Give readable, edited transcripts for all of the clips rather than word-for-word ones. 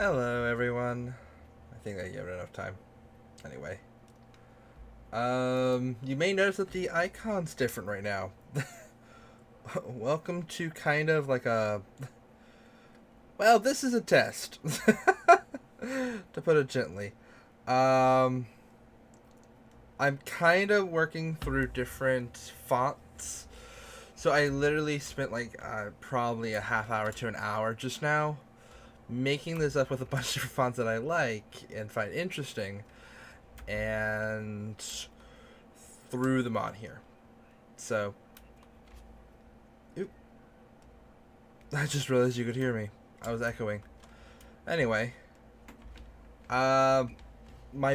Hello, everyone. I think I gave it enough time. Anyway, you may notice that the icon's different right now. Welcome to kind of like a. Well, this is a test, to put it gently. Um, I'm kind of working through different fonts, so I literally spent like probably a half hour to an hour just now making this up with a bunch of different fonts that I like and find interesting, and threw them on here. So, oop, I just realized you could hear me. I was echoing. Anyway, my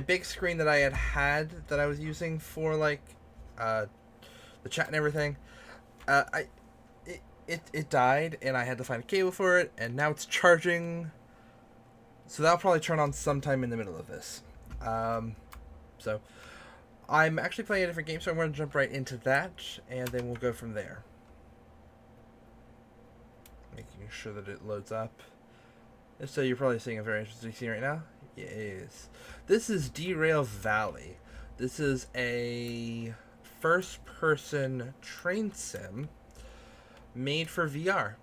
big screen that I had that I was using for like the chat and everything, I it died and I had to find a cable for it, and now it's charging. So that'll probably turn on sometime in the middle of this. So I'm actually playing a different game, so I'm going to jump right into that, and then we'll go from there. Making sure that it loads up. If so, you're probably seeing a very interesting scene right now. Yes. This is Derail Valley. This is a first-person train sim made for VR.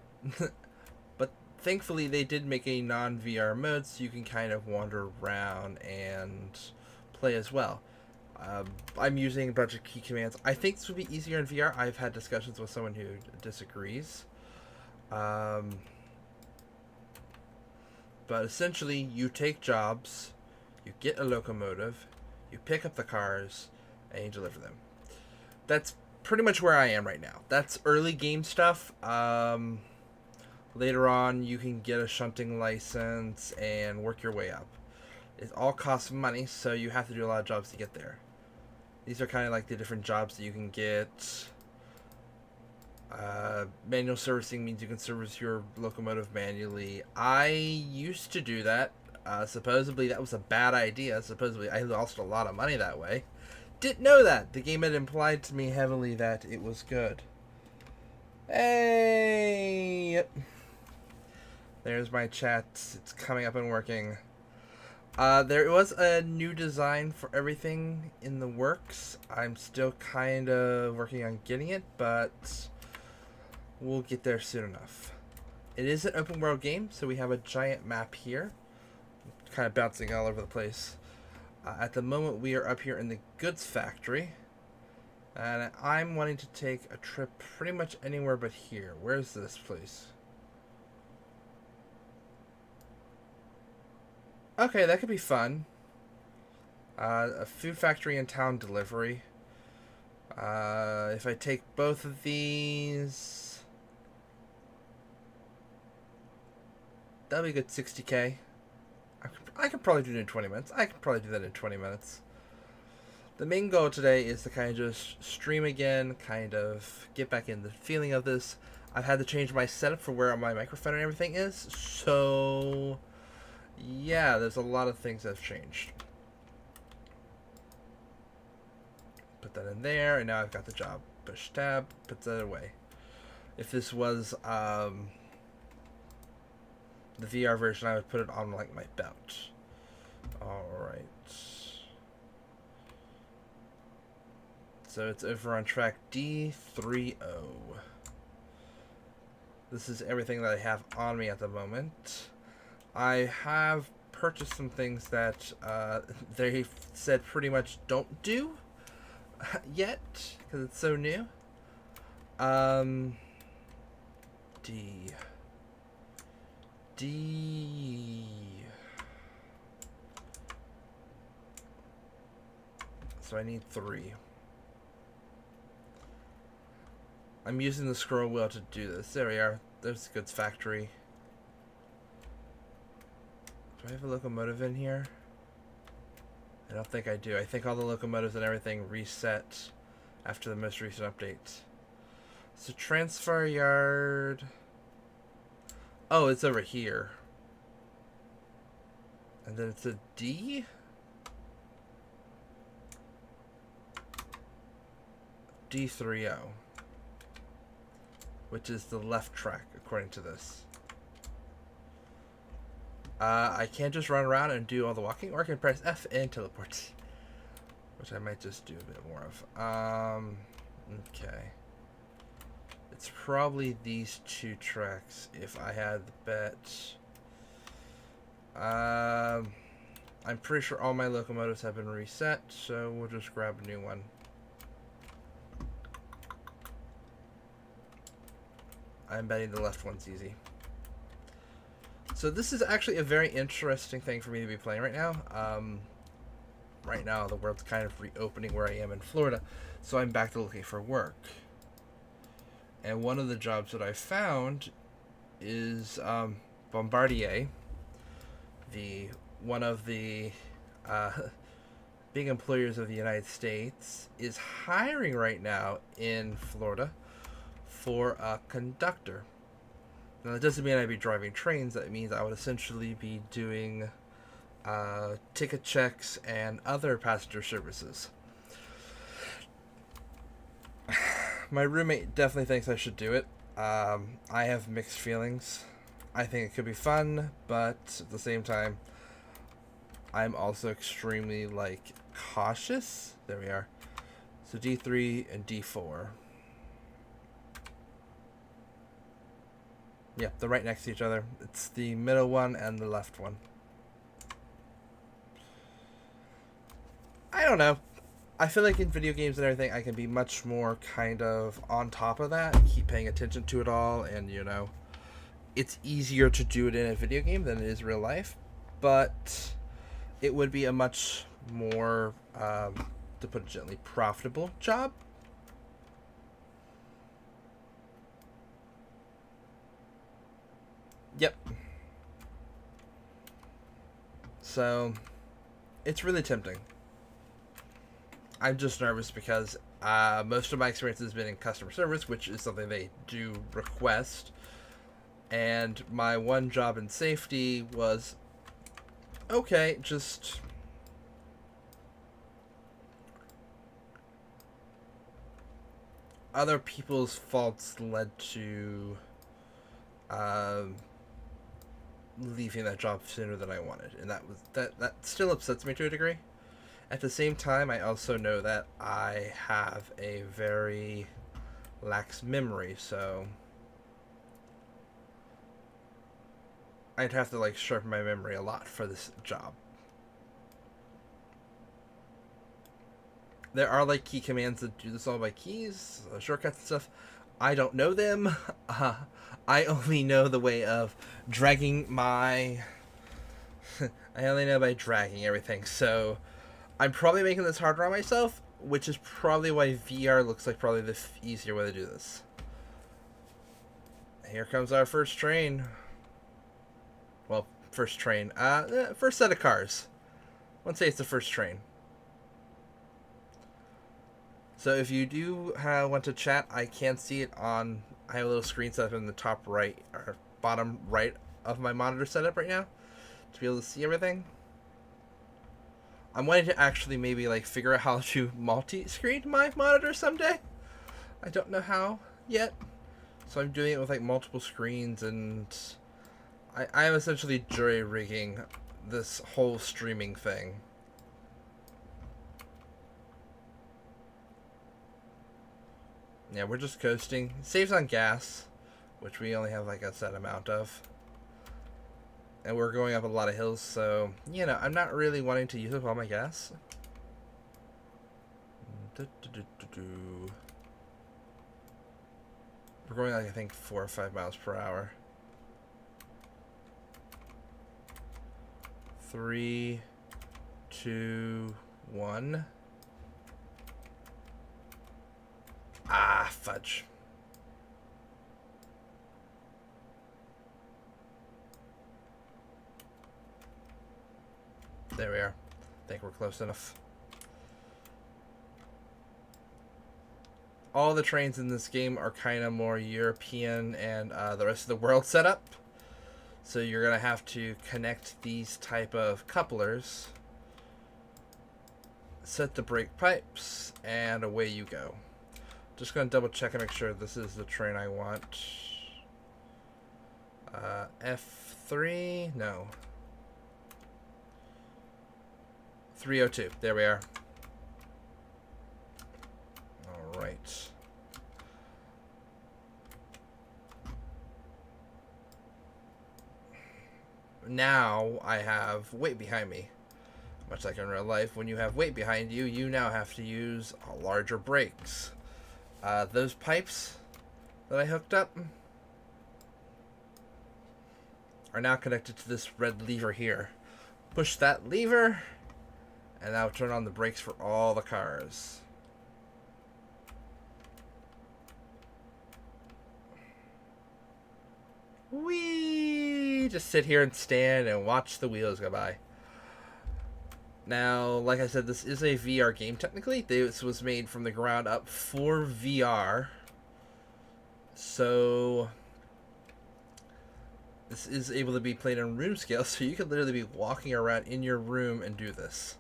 But thankfully, they did make a non-VR mode, so you can kind of wander around and play as well. I'm using a bunch of key commands. I think this would be easier in VR. I've had discussions with someone who disagrees. But essentially, you take jobs, you get a locomotive, you pick up the cars, and you deliver them. That's pretty much where I am right now. That's early game stuff. Later on, you can get a shunting license and work your way up. It all costs money, so you have to do a lot of jobs to get there. These are kind of like the different jobs that you can get. Manual servicing means you can service your locomotive manually. I used to do that. Supposedly that was a bad idea. Supposedly I lost a lot of money that way. Didn't know that. The game had implied to me heavily that it was good. Hey! There's my chat. It's coming up and working. There was a new design for everything in the works. I'm still kind of working on getting it, but we'll get there soon enough. It is an open world game, so we have a giant map here. Kind of bouncing all over the place. At the moment, we are up here in the goods factory. And I'm wanting to take a trip pretty much anywhere but here. Where's this place? Okay, that could be fun. A food factory and town delivery. If I take both of these, that'll be a good 60k. I could probably do it in 20 minutes. I could probably do that in 20 minutes. The main goal today is to kind of just stream again, kind of get back in the feeling of this. I've had to change my setup for where my microphone and everything is, so yeah, there's a lot of things that have changed. Put that in there, and now I've got the job. Push tab, puts that away. If this was the VR version, I would put it on like my belt. Alright. So it's over on track D30. This is everything that I have on me at the moment. I have purchased some things that they said pretty much don't do yet, because it's so new. D. So I need 3. I'm using the scroll wheel to do this. There we are. There's the goods factory. Do I have a locomotive in here? I don't think I do. I think all the locomotives and everything reset after the most recent update. So transfer yard. Oh, it's over here. And then it's a D? D30. Which is the left track, according to this. I can just run around and do all the walking, or I can press F and teleport, which I might just do a bit more of. Okay. It's probably these two tracks if I had the bet. I'm pretty sure all my locomotives have been reset, so we'll just grab a new one. I'm betting the left one's easy. So this is actually a very interesting thing for me to be playing right now. Right now, the world's kind of reopening where I am in Florida, so I'm back to looking for work. And one of the jobs that I found is Bombardier, one of the big employers of the United States, is hiring right now in Florida for a conductor. Now, that doesn't mean I'd be driving trains. That means I would essentially be doing ticket checks and other passenger services. My roommate definitely thinks I should do it. I have mixed feelings. I think it could be fun, but at the same time, I'm also extremely, cautious. There we are. So D3 and D4. Yep, they're right next to each other. It's the middle one and the left one. I don't know. I feel like in video games and everything, I can be much more kind of on top of that, keep paying attention to it all, and, it's easier to do it in a video game than it is real life, but it would be a much more, to put it gently, profitable job. Yep. So, it's really tempting. I'm just nervous because most of my experience has been in customer service, which is something they do request. And my one job in safety was okay, just other people's faults led to leaving that job sooner than I wanted, and that still upsets me to a degree. At the same time, I also know that I have a very lax memory, so I'd have to sharpen my memory a lot for this job. There are key commands that do this all by keys, shortcuts and stuff. I don't know them. I only know the way of dragging my... I only know by dragging everything, so I'm probably making this harder on myself, which is probably why VR looks like probably the easier way to do this. Here comes our first train. Well, first train. First set of cars. I wouldn't say it's the first train. So if you do want to chat, I can see it on... I have a little screen set up in the top right, or bottom right of my monitor setup right now, to be able to see everything. I'm wanting to actually maybe figure out how to multi-screen my monitor someday. I don't know how yet. So I'm doing it with multiple screens, and I am essentially jury-rigging this whole streaming thing. Yeah, we're just coasting. It saves on gas, which we only have a set amount of. And we're going up a lot of hills, so, I'm not really wanting to use up all my gas. We're going I think 4 or 5 miles per hour. 3, 2, 1. Ah, fudge. There we are. I think we're close enough. All the trains in this game are kind of more European and the rest of the world setup. So you're going to have to connect these type of couplers, set the brake pipes, and away you go. Just going to double check and make sure this is the train I want. F3? No. 302. There we are. All right. Now I have weight behind me. Much like in real life, when you have weight behind you, you now have to use larger brakes. Those pipes that I hooked up are now connected to this red lever here. Push that lever, and that'll turn on the brakes for all the cars. Whee! Just sit here and stand and watch the wheels go by. Now, like I said, this is a VR game technically. This was made from the ground up for VR. So this is able to be played on room scale, so you could literally be walking around in your room and do this.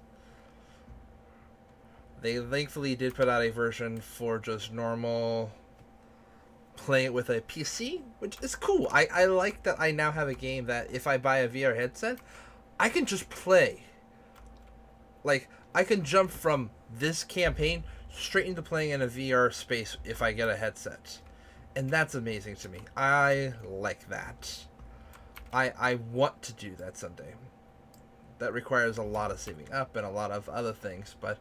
They thankfully did put out a version for just normal playing it with a PC, which is cool. I like that I now have a game that if I buy a VR headset, I can just play. Like, I can jump from this campaign straight into playing in a VR space if I get a headset. And that's amazing to me. I like that. I want to do that someday. That requires a lot of saving up and a lot of other things, but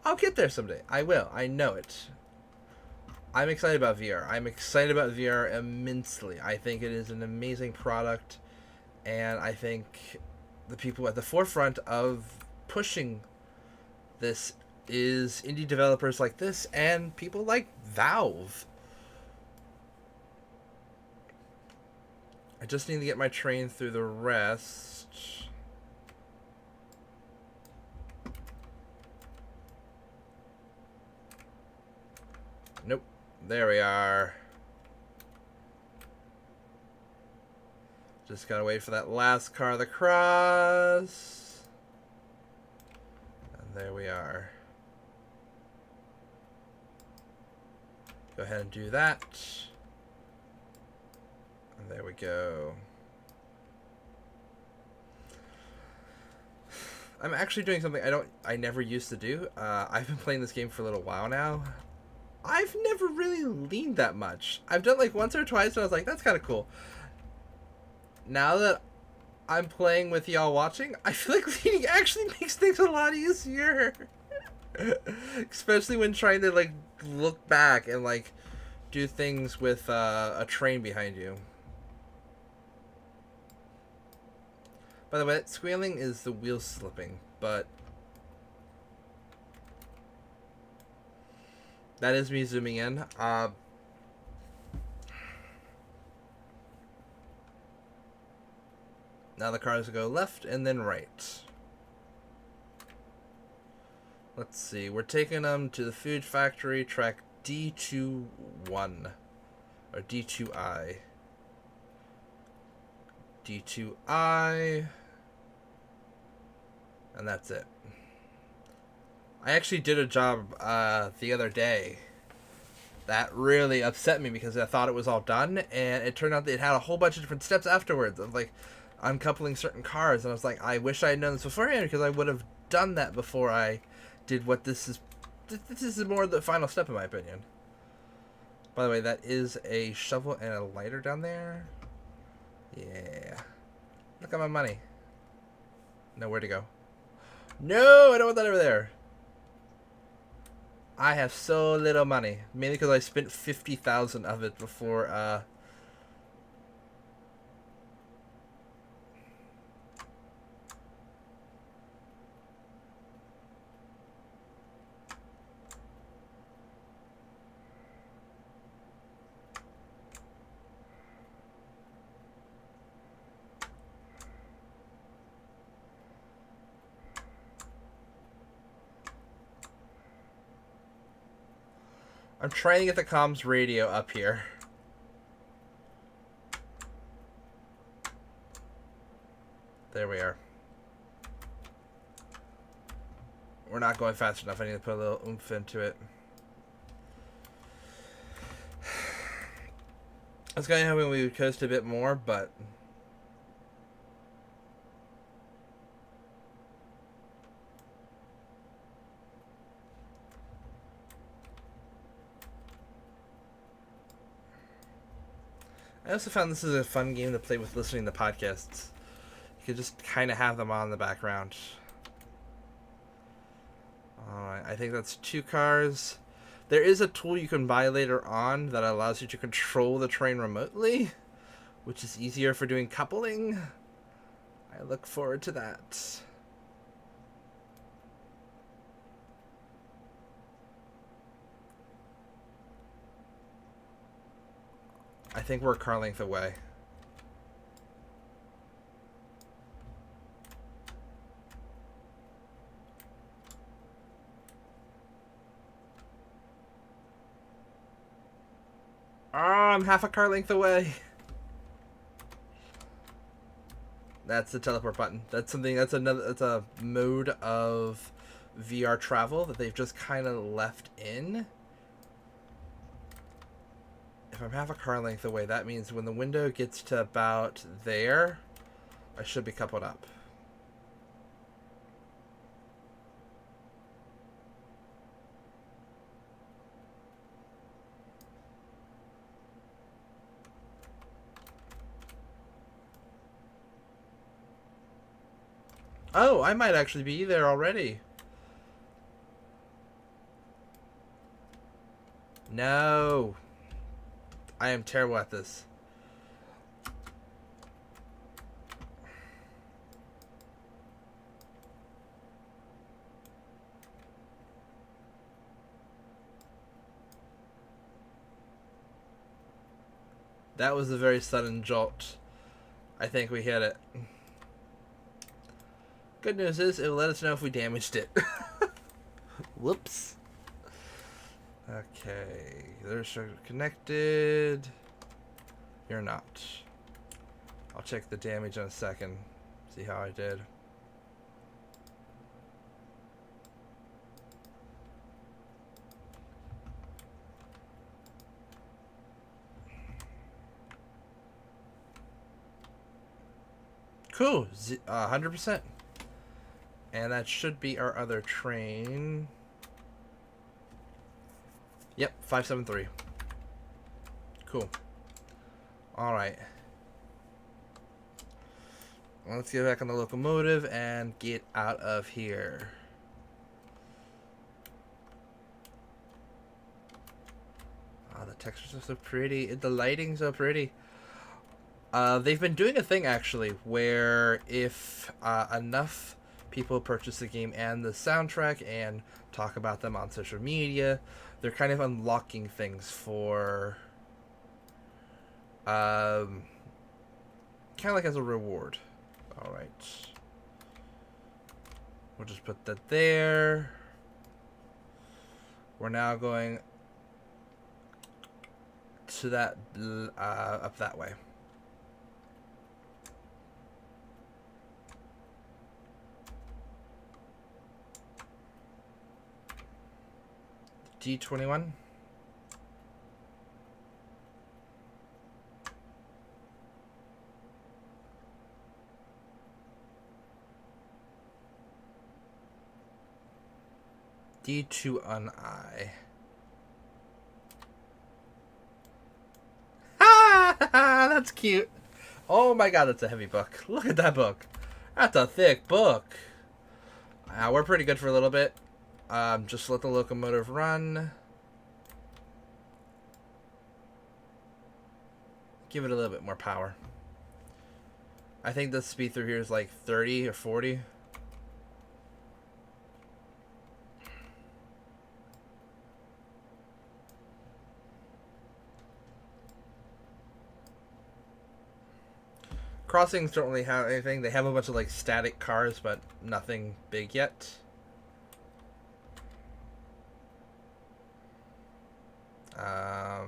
I'll get there someday. I will. I know it. I'm excited about VR. I'm excited about VR immensely. I think it is an amazing product, and I think the people at the forefront of pushing this is indie developers like this and people like Valve. I just need to get my train through the rest. Nope. There we are. Just gotta wait for that last car to cross. And there we are. Go ahead and do that. And there we go. I'm actually doing something I never used to do. I've been playing this game for a little while now. I've never really leaned that much. I've done like once or twice and I was like, that's kind of cool. Now that I'm playing with y'all watching, I feel like leaning actually makes things a lot easier. Especially when trying to like look back and like do things with a train behind you. By the way, that squealing is the wheels slipping, but that is me zooming in. Now the cars go left and then right. Let's see. We're taking them to the food factory, track D21. Or D2I. D2I. And that's it. I actually did a job the other day that really upset me because I thought it was all done, and it turned out that it had a whole bunch of different steps afterwards of like uncoupling certain cars, and I was like, I wish I had known this beforehand because I would have done that before I did what this is. This is more the final step in my opinion. By the way, that is a shovel and a lighter down there. Yeah. Look at my money. Nowhere to go. No, I don't want that over there. I have so little money, mainly because I spent 50,000 of it before. I'm trying to get the comms radio up here. There we are. We're not going fast enough. I need to put a little oomph into it. I was kind of hoping we would coast a bit more, but I also found this is a fun game to play with listening to podcasts. You could just kind of have them on in the background. Alright, I think that's 2 cars. There is a tool you can buy later on that allows you to control the train remotely, which is easier for doing coupling. I look forward to that. I think we're a car length away. Oh, I'm half a car length away. That's the teleport button. That's something. That's a mode of VR travel that they've just kind of left in. If I'm half a car length away, that means when the window gets to about there, I should be coupled up. Oh, I might actually be there already. No. I am terrible at this. That was a very sudden jolt. I think we hit it. Good news is it'll let us know if we damaged it. Whoops. Okay, they're connected. You're not. I'll check the damage in a second. See how I did. Cool, 100%. And that should be our other train. Yep, 573. Cool. Alright. Let's get back on the locomotive and get out of here. Oh, the textures are so pretty. The lighting's so pretty. They've been doing a thing, actually, where if enough people purchase the game and the soundtrack and talk about them on social media, they're kind of unlocking things for kind of like as a reward. All right, we'll just put that there. We're now going to that up that way. D21. D2 on I. Ha! That's cute. Oh my god, that's a heavy book. Look at that book. That's a thick book. We're pretty good for a little bit. Just let the locomotive run. Give it a little bit more power. I think the speed through here is like 30 or 40. Crossings don't really have anything. They have a bunch of like static cars, but nothing big yet. I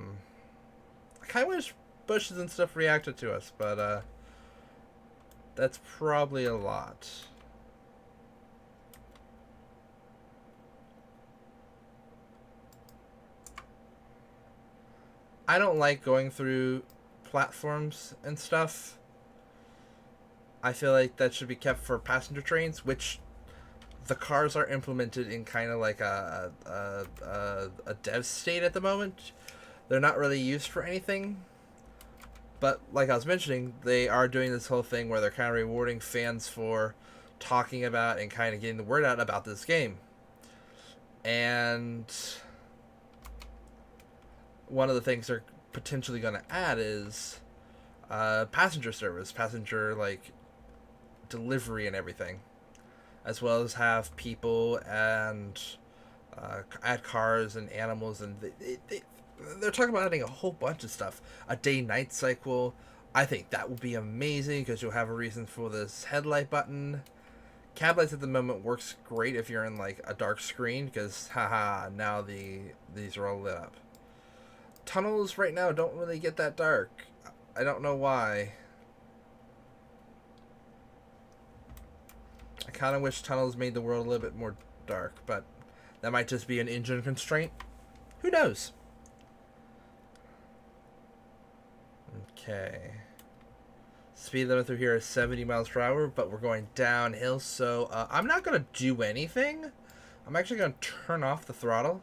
kind of wish bushes and stuff reacted to us, but that's probably a lot. I don't like going through platforms and stuff. I feel like that should be kept for passenger trains, which the cars are implemented in kind of like a dev state at the moment. They're not really used for anything. But like I was mentioning, they are doing this whole thing where they're kind of rewarding fans for talking about and kind of getting the word out about this game. And one of the things they're potentially going to add is passenger service, passenger like delivery and everything, as well as have people and add cars and animals, and they're talking about adding a whole bunch of stuff. A day-night cycle. I think that will be amazing because you'll have a reason for this headlight button. Cab lights at the moment works great if you're in like a dark screen because haha, now these are all lit up. Tunnels right now don't really get that dark. I don't know why. I kind of wish tunnels made the world a little bit more dark, but that might just be an engine constraint. Who knows? Okay. Speed limit through here is 70 miles per hour, but we're going downhill, so I'm not going to do anything. I'm actually going to turn off the throttle,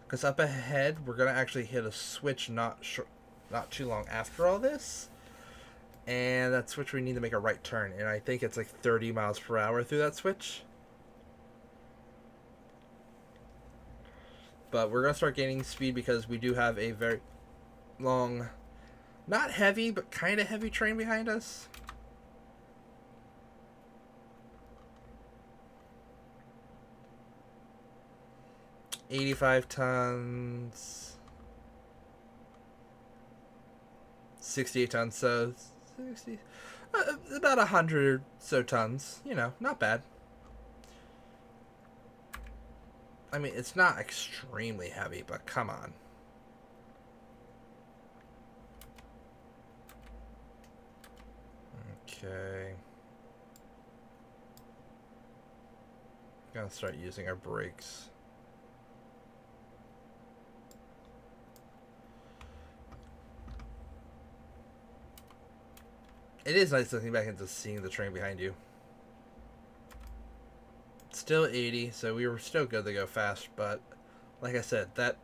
because up ahead, we're going to actually hit a switch not too long after all this. And that switch, we need to make a right turn, and I think it's like 30 miles per hour through that switch. But we're going to start gaining speed because we do have a very long... not heavy, but kind of heavy train behind us. $85 tons. 68 tons, so 60, about 100 so tons. You know, not bad. I mean, it's not extremely heavy, but come on. Okay. Gonna start using our brakes. It is nice looking back into seeing the train behind you. Still 80, so we were still good to go fast, but like I said, that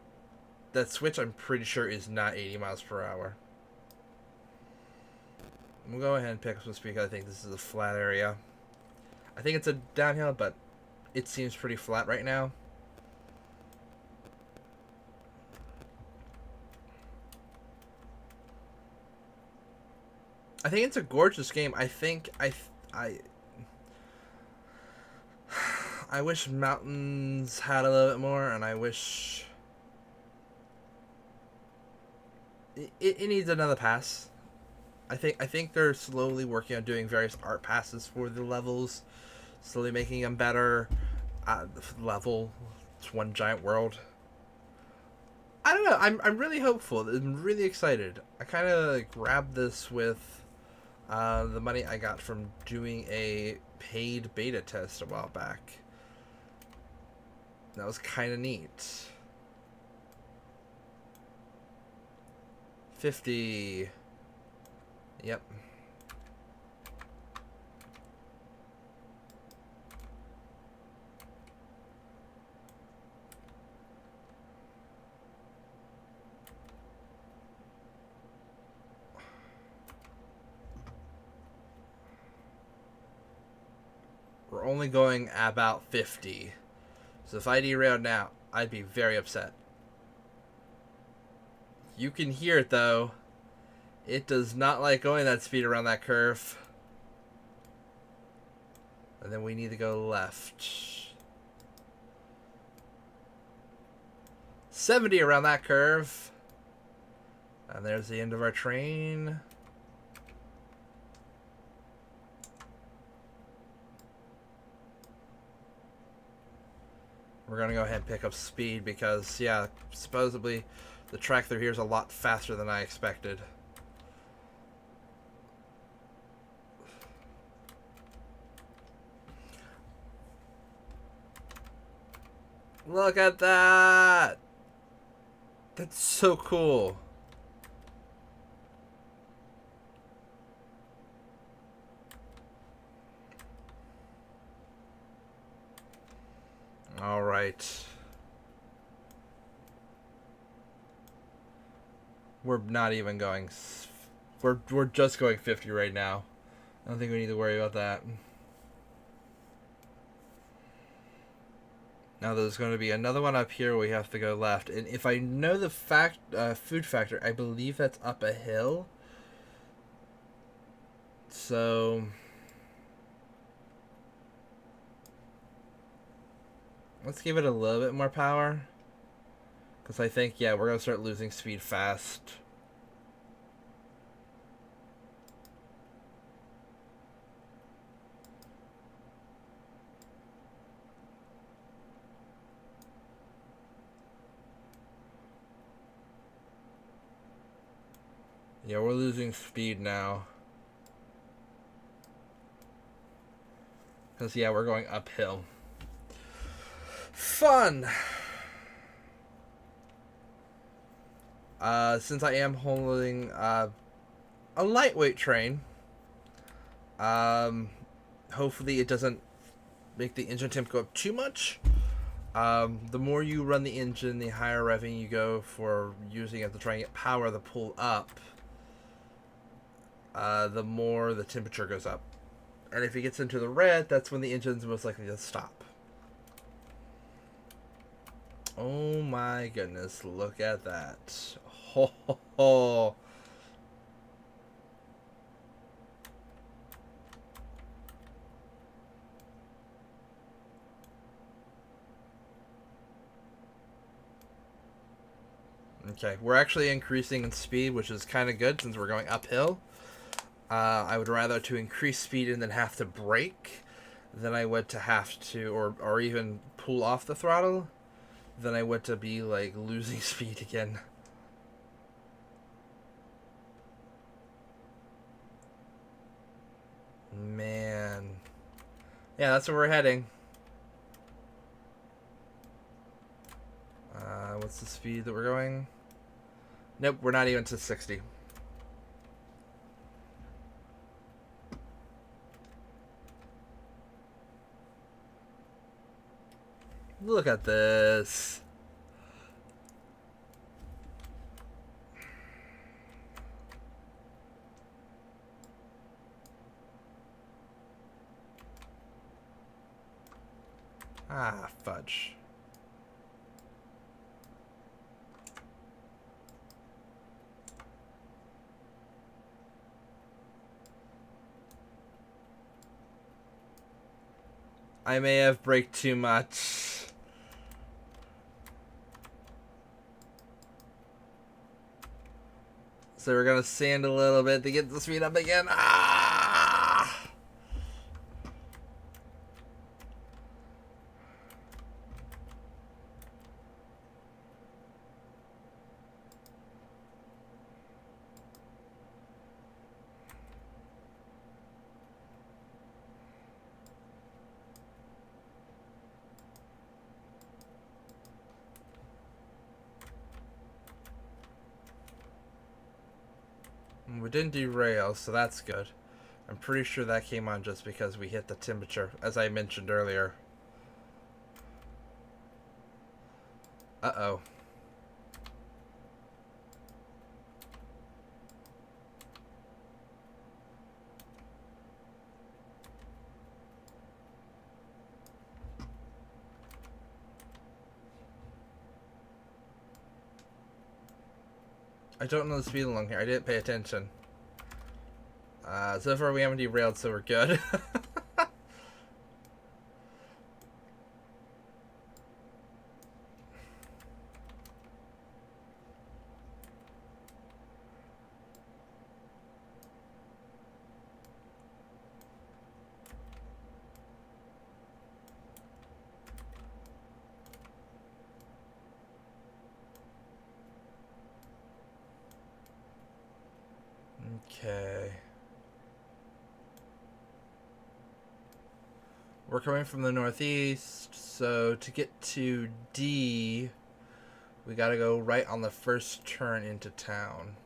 switch I'm pretty sure is not 80 miles per hour. We'll go ahead and pick up some speed. I think this is a flat area. I think it's a downhill, but it seems pretty flat right now. I think it's a gorgeous game. I think I wish mountains had a little bit more, and I wish it needs another pass. I think they're slowly working on doing various art passes for the levels, slowly making them better. Level, it's one giant world. I don't know. I'm really hopeful. I'm really excited. I kind of grabbed this with the money I got from doing a paid beta test a while back. That was kind of neat. 50. Yep. We're only going about 50. So if I derailed now, I'd be very upset. You can hear it though. It does not like going that speed around that curve. And then we need to go left. 70 around that curve. And there's the end of our train. We're going to go ahead and pick up speed because, yeah, supposedly the track through here is a lot faster than I expected. Look at that! That's so cool. All right. We're not even going We're just going 50 right now. I don't think we need to worry about that. Now there's going to be another one up here where we have to go left. And if I know the food factor, I believe that's up a hill. So let's give it a little bit more power. Because I think, yeah, we're going to start losing speed fast. Yeah, we're losing speed now. Because, yeah, we're going uphill. Fun! Since I am holding a lightweight train, hopefully it doesn't make the engine temp go up too much. The more you run the engine, the higher revving you go for using it to try and get power to pull up, the more the temperature goes up. And if it gets into the red, that's when the engine's most likely to stop. Oh my goodness, look at that. Ho, ho, ho. Okay, we're actually increasing in speed, which is kind of good since we're going uphill. I would rather to increase speed and then have to brake than I would to have to, or even pull off the throttle, than I would to be, like, losing speed again. Man. Yeah, that's where we're heading. What's the speed that we're going? Nope, we're not even to 60. Look at this. Ah, fudge. I may have braked too much. So we're gonna sand a little bit to get the speed up again. Ah! We didn't derail, so that's good. I'm pretty sure that came on just because we hit the temperature, as I mentioned earlier. Uh-oh. I don't know the speed along here. I didn't pay attention. So far we haven't derailed, so we're good. Okay. We're coming from the northeast, so to get to D, we gotta go right on the first turn into town.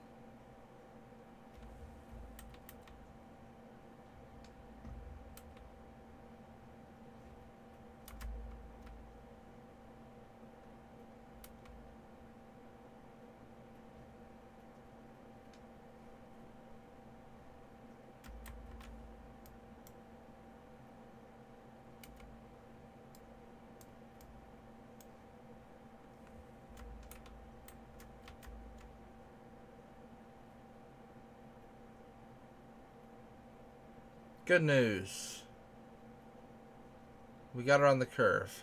Good news. We got her on the curve.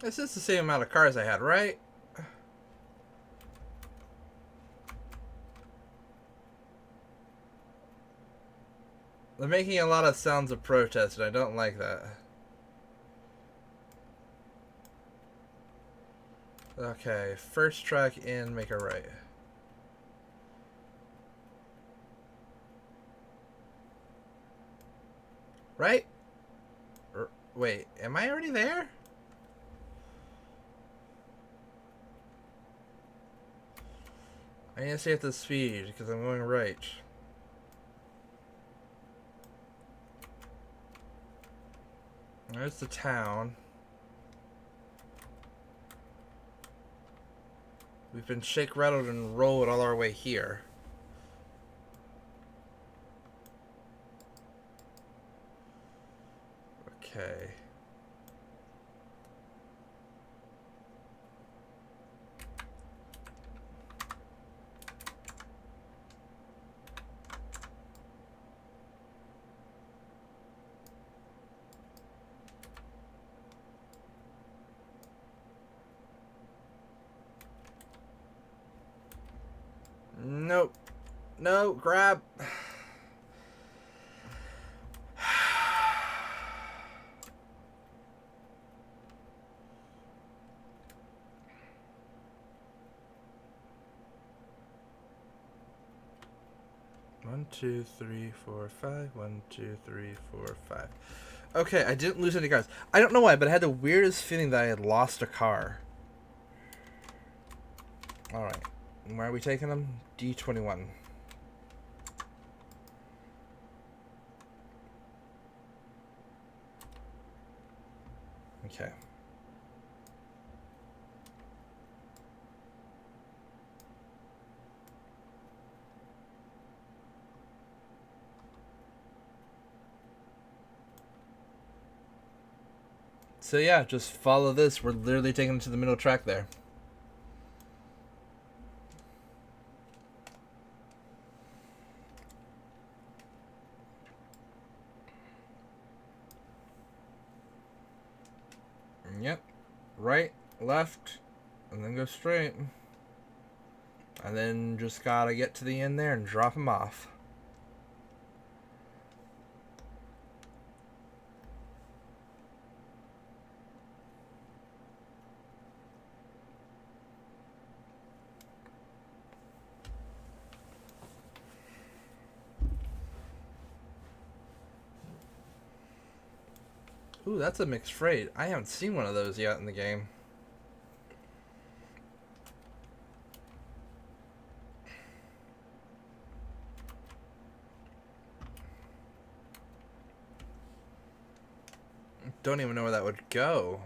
This is the same amount of cars I had, right? They're making a lot of sounds of protest, and I don't like that. Okay, first track in, make a right. Right? Wait, am I already there? I need to stay at the speed, because I'm going right. There's the town. We've been shake, rattled, and rolled all our way here. Okay. Nope. No, grab. One, two, three, four, five. 1, 2, 3, 4, 5. Okay, I didn't lose any cars. I don't know why, but I had the weirdest feeling that I had lost a car. Alright. Where are we taking them? D21. Okay. So yeah, just follow this. We're literally taking it to the middle track there. Yep. Right, left, and then go straight. And then just gotta get to the end there and drop him off. Ooh, that's a mixed freight. I haven't seen one of those yet in the game. Don't even know where that would go.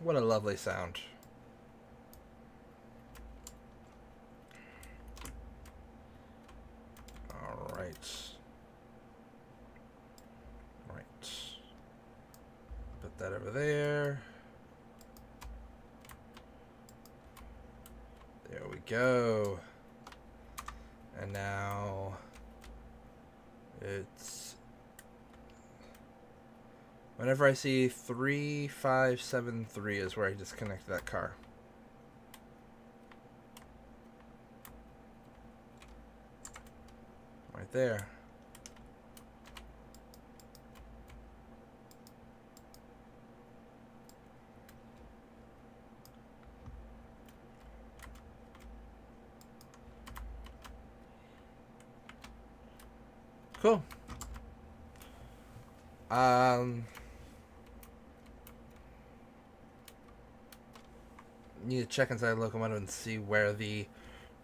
What a lovely sound. Alright. Right. Put that over there. There we go. And now it's whenever I see 3573 is where I disconnect that car. Right there. Cool. Need to check inside the locomotive and see where the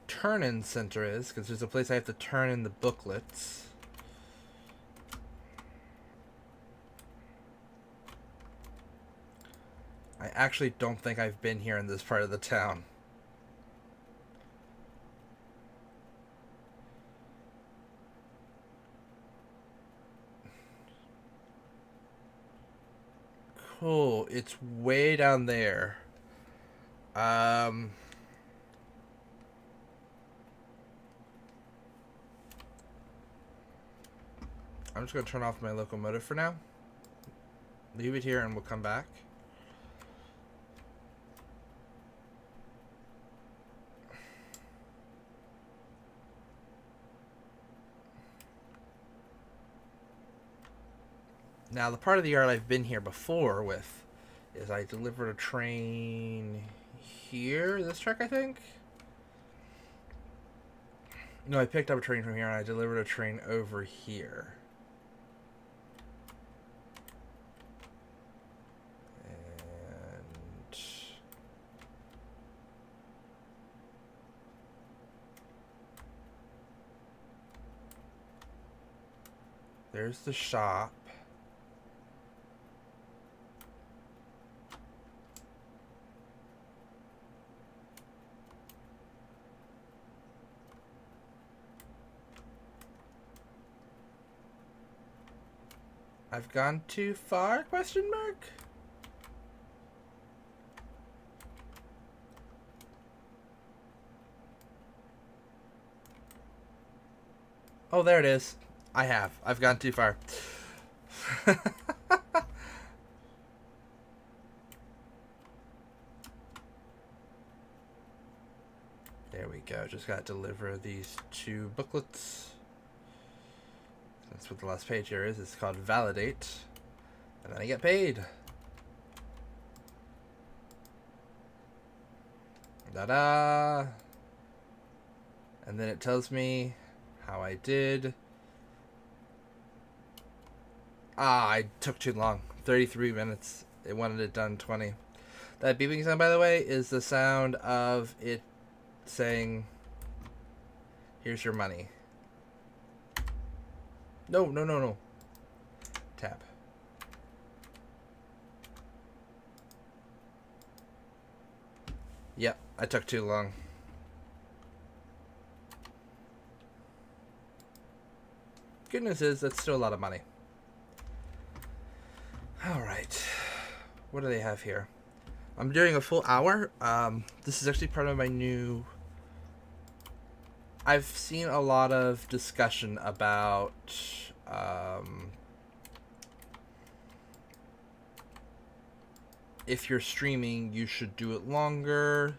turn-in center is, because there's a place I have to turn in the booklets. I actually don't think I've been here in this part of the town. Cool. It's way down there. I'm just going to turn off my locomotive for now. Leave it here and we'll come back. Now, the part of the yard I've been here before with is I delivered a train here. This truck, I think? No, I picked up a train from here and I delivered a train over here. And there's the shop. I've gone too far? Question mark? Oh, there it is. I have. I've gone too far. There we go. Just got to deliver these 2 booklets. That's what the last page here is. It's called Validate. And then I get paid. Ta-da! And then it tells me how I did. I took too long. 33 minutes. It wanted it done 20. That beeping sound, by the way, is the sound of it saying, here's your money. No. Tab. Yep, I took too long. Good news is, that's still a lot of money. Alright. What do they have here? I'm doing a full hour. This is actually part of my new... I've seen a lot of discussion about if you're streaming, you should do it longer.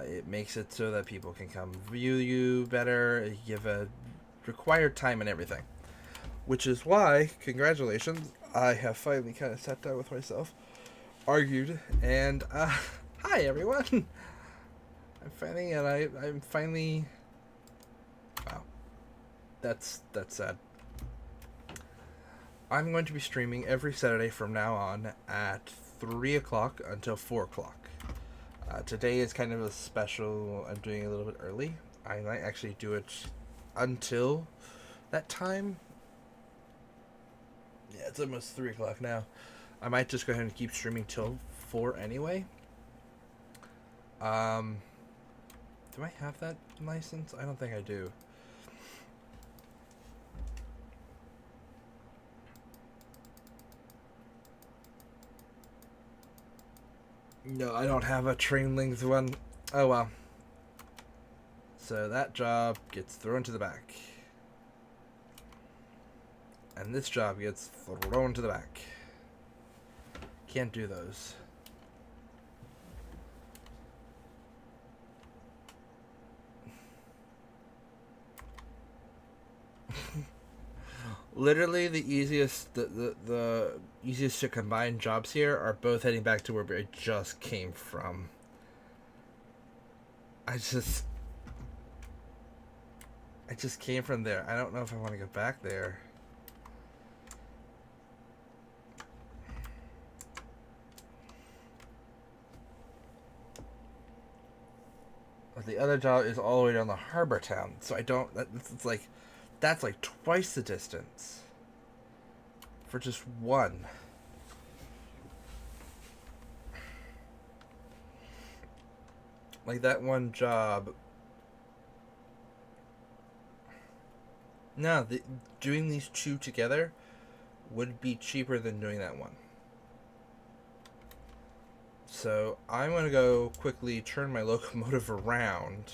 It makes it so that people can come view you better. You have a required time and everything. Which is why, congratulations, I have finally kind of sat down with myself, argued, and hi everyone. I'm finally. Wow, that's sad. I'm going to be streaming every Saturday from now on at 3 o'clock until 4 o'clock. Today is kind of a special. I'm doing it a little bit early. I might actually do it until that time. Yeah, it's almost 3 o'clock now. I might just go ahead and keep streaming till 4 anyway. Do I have that license? I don't think I do. No, I don't have a train length one. Oh well. So that job gets thrown to the back. And this job gets thrown to the back. Can't do those. Literally the easiest the easiest to combine jobs here are both heading back to where I just came from. I just came from there. I don't know if I want to go back there. the other job is all the way down the harbor town. So I don't. It's like that's like twice the distance for just one. Like that one job. No, doing these two together would be cheaper than doing that one. So I'm going to go quickly turn my locomotive around.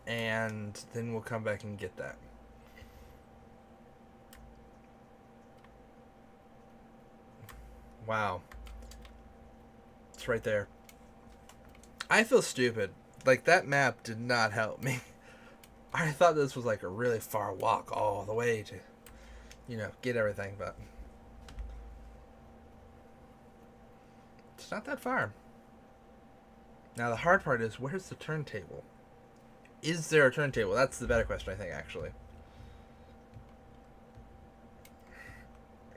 And then we'll come back and get that. Wow. It's right there. I feel stupid. Like, that map did not help me. I thought this was like a really far walk all the way to, get everything, but it's not that far. Now, the hard part is, where's the turntable? Is there a turntable? That's the better question, I think, actually.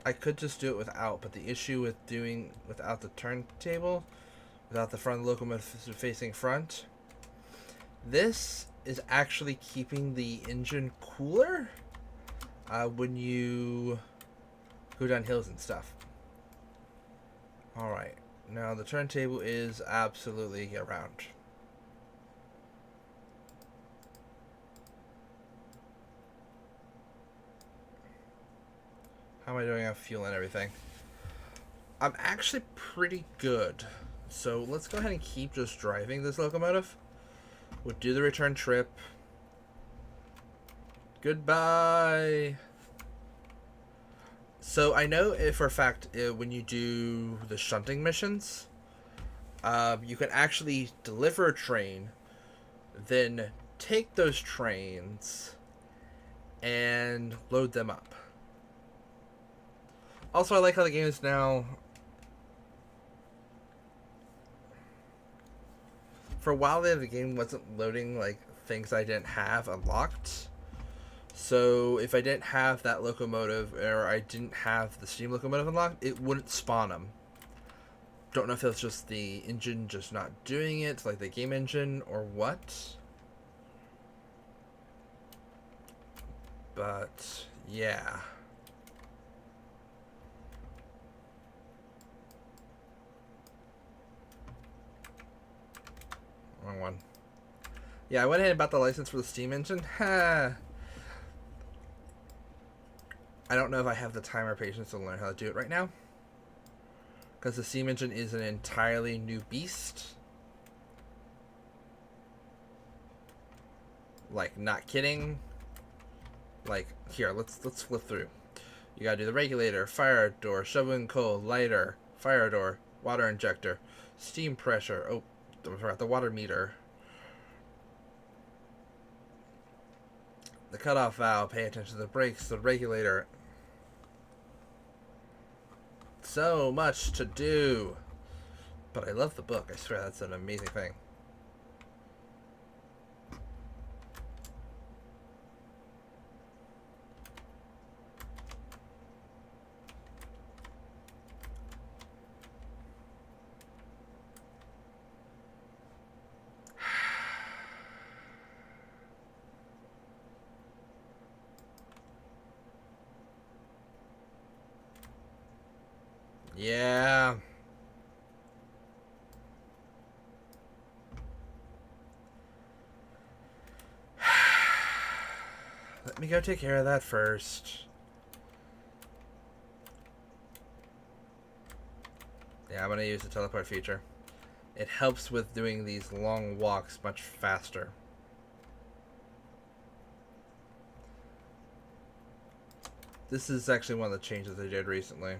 I could just do it without, but the issue with doing without the turntable, without the front locomotive facing front, this is actually keeping the engine cooler when you go down hills and stuff. Alright, now the turntable is absolutely around. How am I doing on fuel and everything? I'm actually pretty good. So let's go ahead and keep just driving this locomotive. We'll do the return trip. Goodbye. So I know for a fact when you do the shunting missions, you can actually deliver a train, then take those trains and load them up. Also, I like how the game is now. For a while there, the game wasn't loading like things I didn't have unlocked. So if I didn't have that locomotive, or I didn't have the steam locomotive unlocked, it wouldn't spawn them. Don't know if it's just the engine just not doing it, like the game engine, or what. But yeah. Wrong one. Yeah, I went ahead and bought the license for the steam engine. I don't know if I have the time or patience to learn how to do it right now, because the steam engine is an entirely new beast. Like, not kidding. Like, here, let's flip through. You gotta do the regulator, fire door, shovel coal, lighter, fire door, water injector, steam pressure. Oh, I forgot the water meter. The cutoff valve, pay attention to the brakes, the regulator. So much to do. But I love the book. I swear that's an amazing thing. Yeah. Let me go take care of that first. Yeah, I'm going to use the teleport feature. It helps with doing these long walks much faster. This is actually one of the changes they did recently.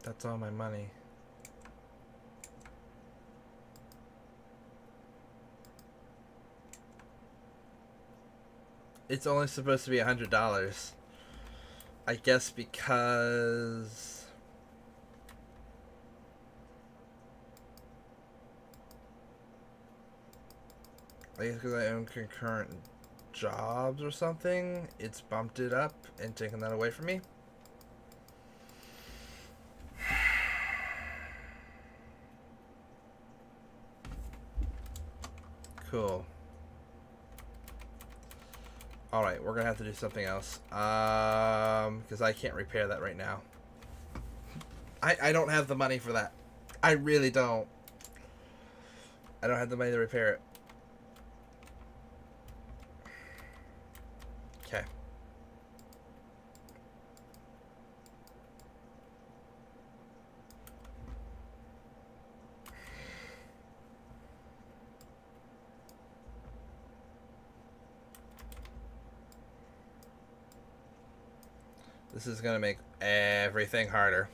That's all my money. It's only supposed to be $100. I guess because I guess because I own concurrent jobs or something, it's bumped it up and taken that away from me. Cool. Alright, we're gonna have to do something else. Because I can't repair that right now. I don't have the money for that. I really don't. I don't have the money to repair it. Okay. This is gonna make everything harder.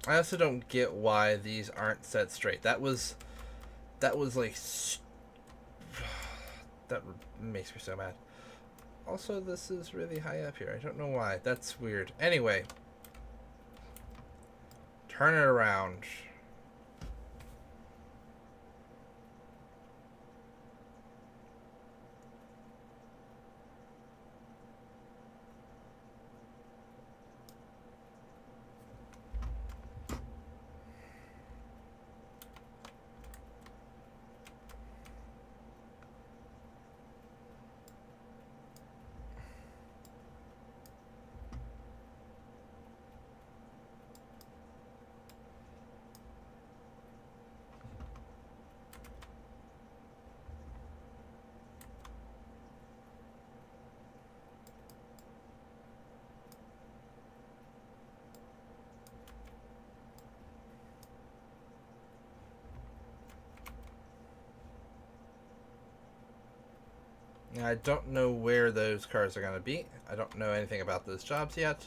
I also don't get why these aren't set straight. That was like that makes me so mad. Also, this is really high up here. I don't know why. That's weird. Anyway, turn it around. Now, I don't know where those cars are going to be. I don't know anything about those jobs yet.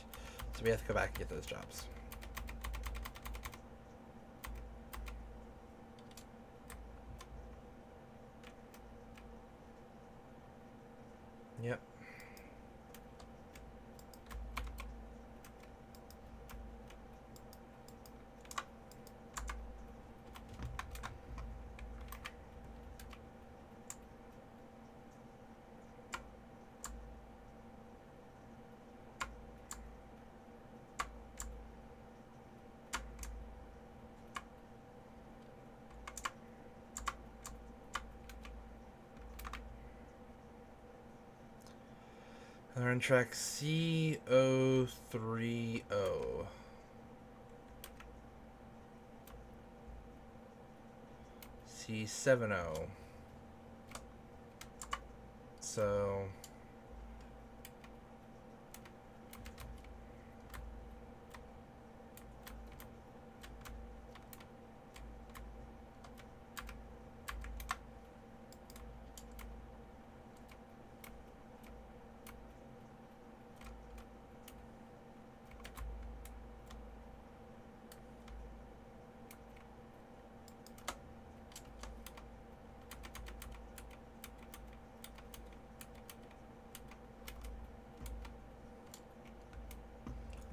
So we have to go back and get those jobs. Yep. They're on track C030. C70. So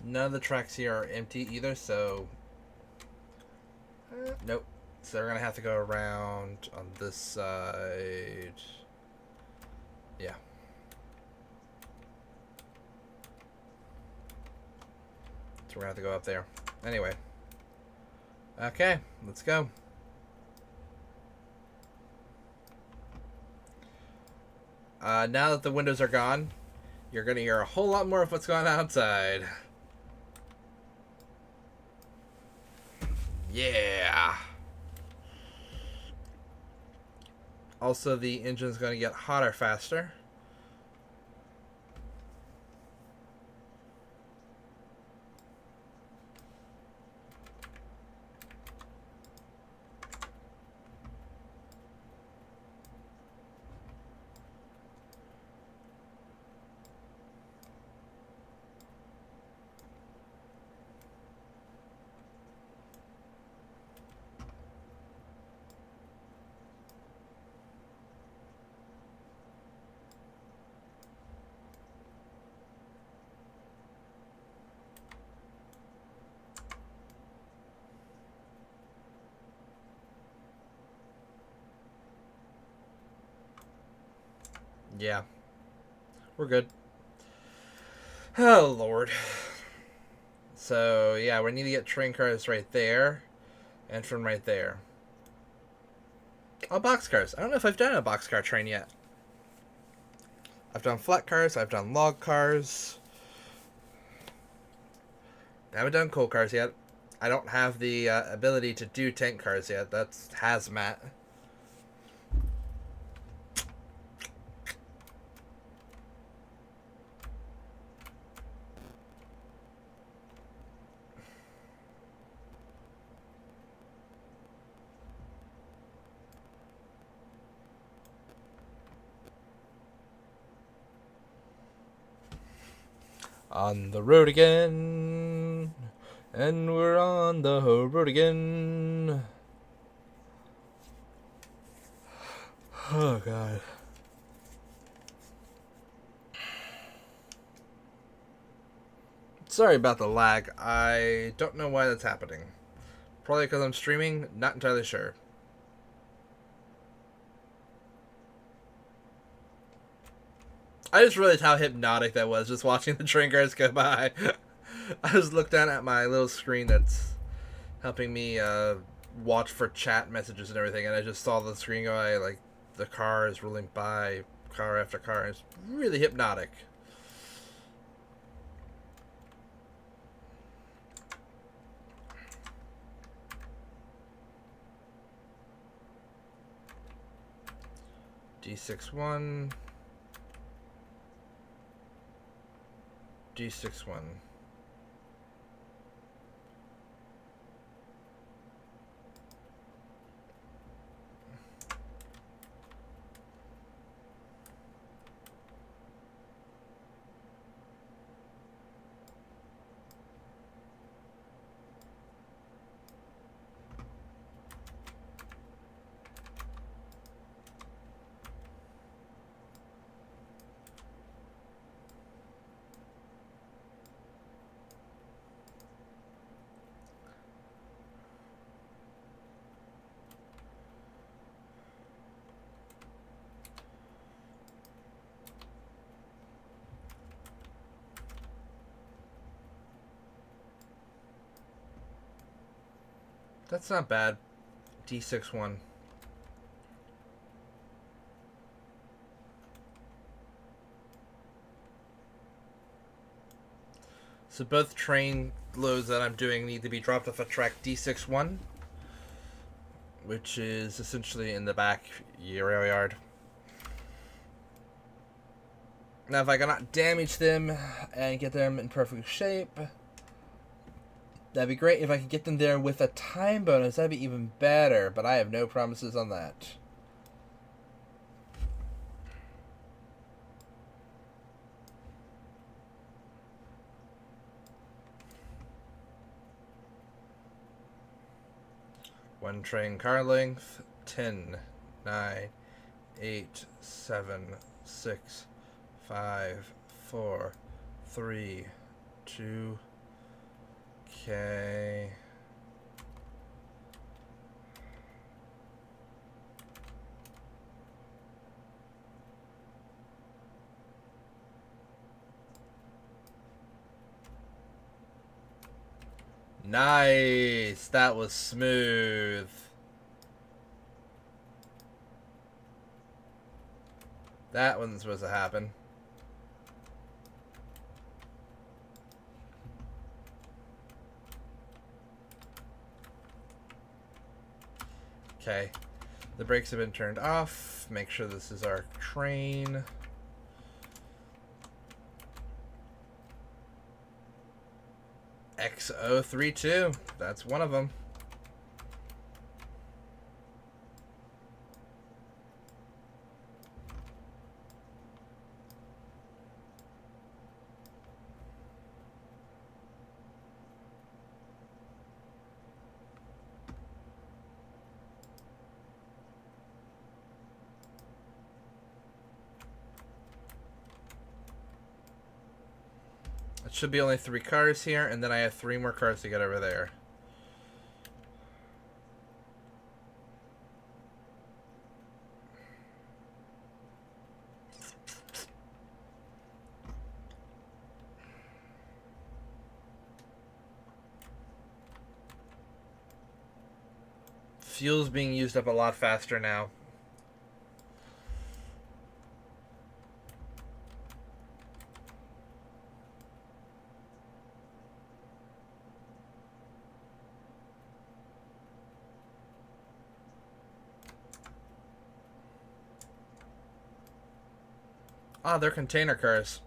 none of the tracks here are empty either, so nope. So we're gonna have to go around on this side. Yeah. So we're gonna have to go up there. Anyway. Okay, let's go. Now that the windows are gone, you're gonna hear a whole lot more of what's going on outside. Yeah. Also, the engine's going to get hotter faster. Yeah, we're good. Oh, Lord. So, yeah, we need to get train cars right there. And from right there. Oh, boxcars. I don't know if I've done a boxcar train yet. I've done flat cars. I've done log cars. I haven't done coal cars yet. I don't have the ability to do tank cars yet. That's hazmat. On the road again. And we're on the road again. Oh, God. Sorry about the lag. I don't know why that's happening. Probably because I'm streaming. Not entirely sure. I just realized how hypnotic that was just watching the train cars go by. I just looked down at my little screen that's helping me watch for chat messages and everything, and I just saw the screen go by, like the car is rolling by, car after car. It's really hypnotic. D61. D61. That's not bad. D61. So both train loads that I'm doing need to be dropped off at track D61, which is essentially in the back rail yard. Now, if I cannot damage them and get them in perfect shape, that'd be great. If I could get them there with a time bonus, that'd be even better, but I have no promises on that. One train car length, 10, 9, 8, 7, 6, 5, 4, 3, 2, okay. Nice! That was smooth. That wasn't supposed to happen. Okay. The brakes have been turned off. Make sure this is our train. X032. That's one of them. It should be only 3 cars here, and then I have 3 more cars to get over there. Fuel's being used up a lot faster now. Ah, they're container cars.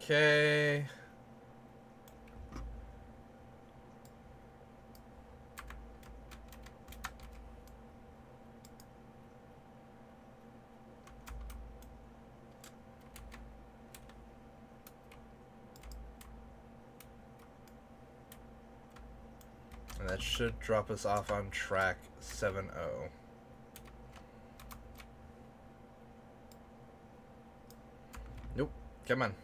Okay. And that should drop us off on track 7-0. Nope. Come on.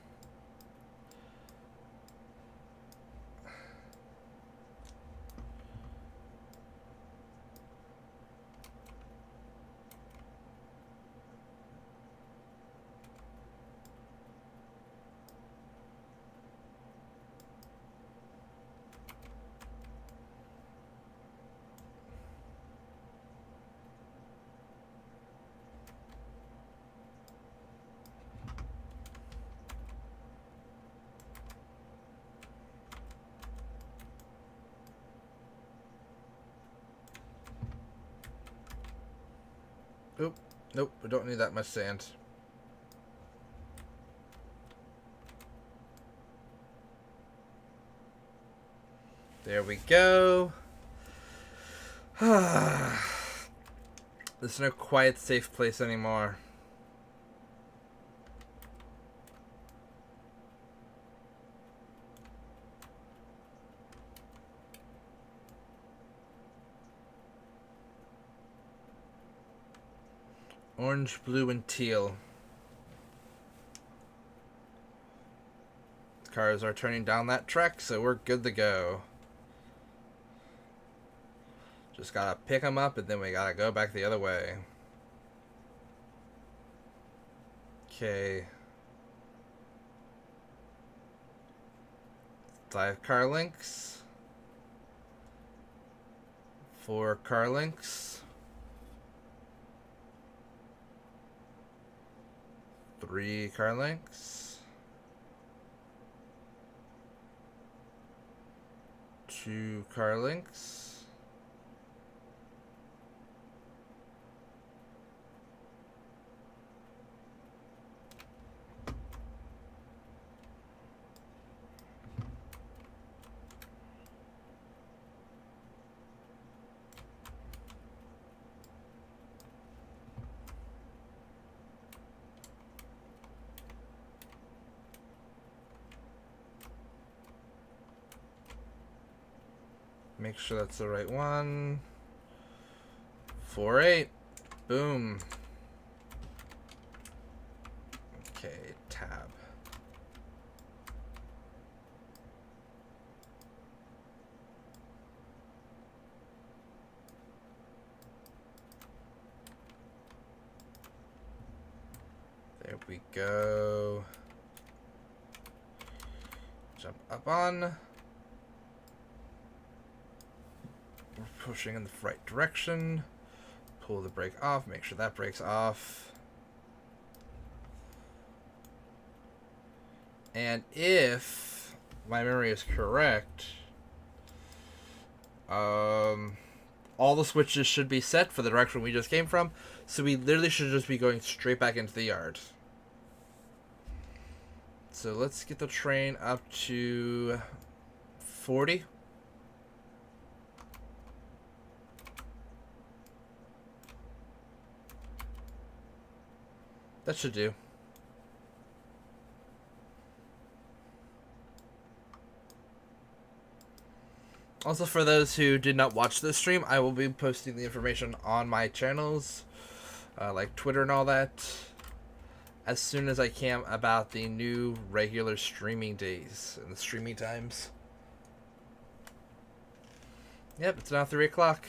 Oop. Nope, we don't need that much sand. There we go. There's no quiet, safe place anymore. Orange, blue, and teal. Cars are turning down that track, so we're good to go. Just gotta pick them up, and then we gotta go back the other way. Okay. 5 car links. 4 car links. 3 car links. 2 car links. Make sure that's the right one. 4-8. Boom. Okay, tab. There we go. Jump up on. We're pushing in the right direction. Pull the brake off. Make sure that brake's off. And if my memory is correct, all the switches should be set for the direction we just came from. So we literally should just be going straight back into the yard. So let's get the train up to 40. That should do. Also, for those who did not watch this stream, I will be posting the information on my channels, like Twitter and all that, as soon as I can about the new regular streaming days and the streaming times. Yep, it's now 3 o'clock.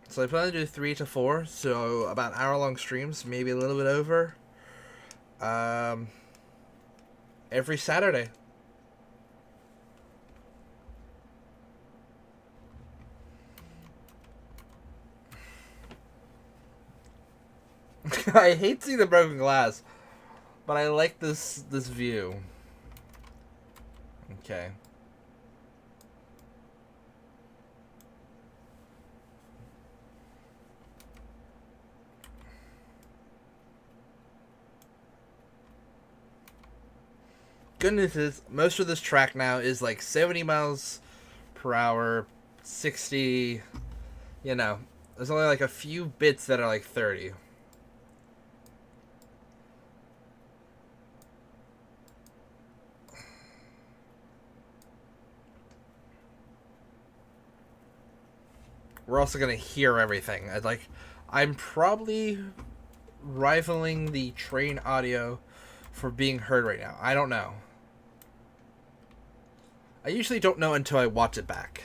So I plan to do 3 to 4, so about hour-long streams, maybe a little bit over. every Saturday. I hate seeing the broken glass, but I like this view. Okay. Good news is most of this track now is like 70 miles per hour, 60. You know, there's only like a few bits that are like 30. We're also gonna hear everything. I'm probably rivaling the train audio for being heard right now. I don't know. I usually don't know until I watch it back.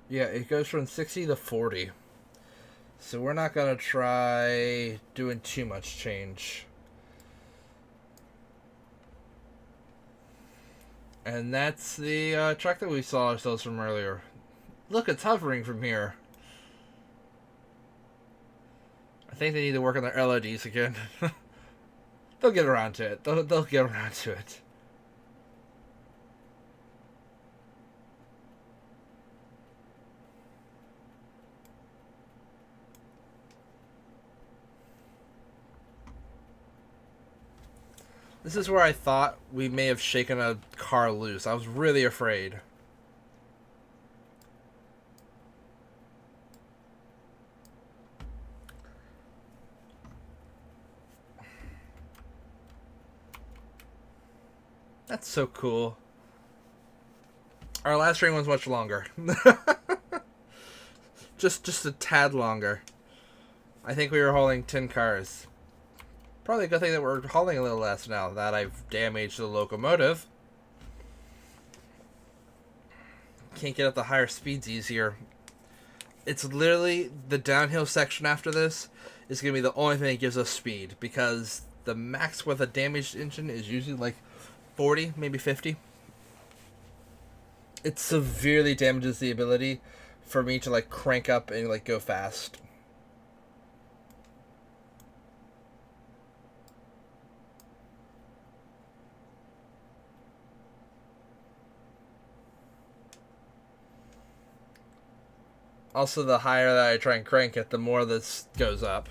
Yeah, it goes from 60 to 40. So we're not going to try doing too much change. And that's the track that we saw ourselves from earlier. Look, it's hovering from here. I think they need to work on their LODs again. They'll get around to it. They'll get around to it. This is where I thought we may have shaken a car loose. I was really afraid. That's so cool. Our last train was much longer. just a tad longer. I think we were hauling 10 cars. Probably a good thing that we're hauling a little less now that I've damaged the locomotive. Can't get up the higher speeds easier. It's literally the downhill section after this is going to be the only thing that gives us speed, because the max with a damaged engine is usually like 40, maybe 50. It severely damages the ability for me to like crank up and like go fast. Also, the higher that I try and crank it, the more this goes up.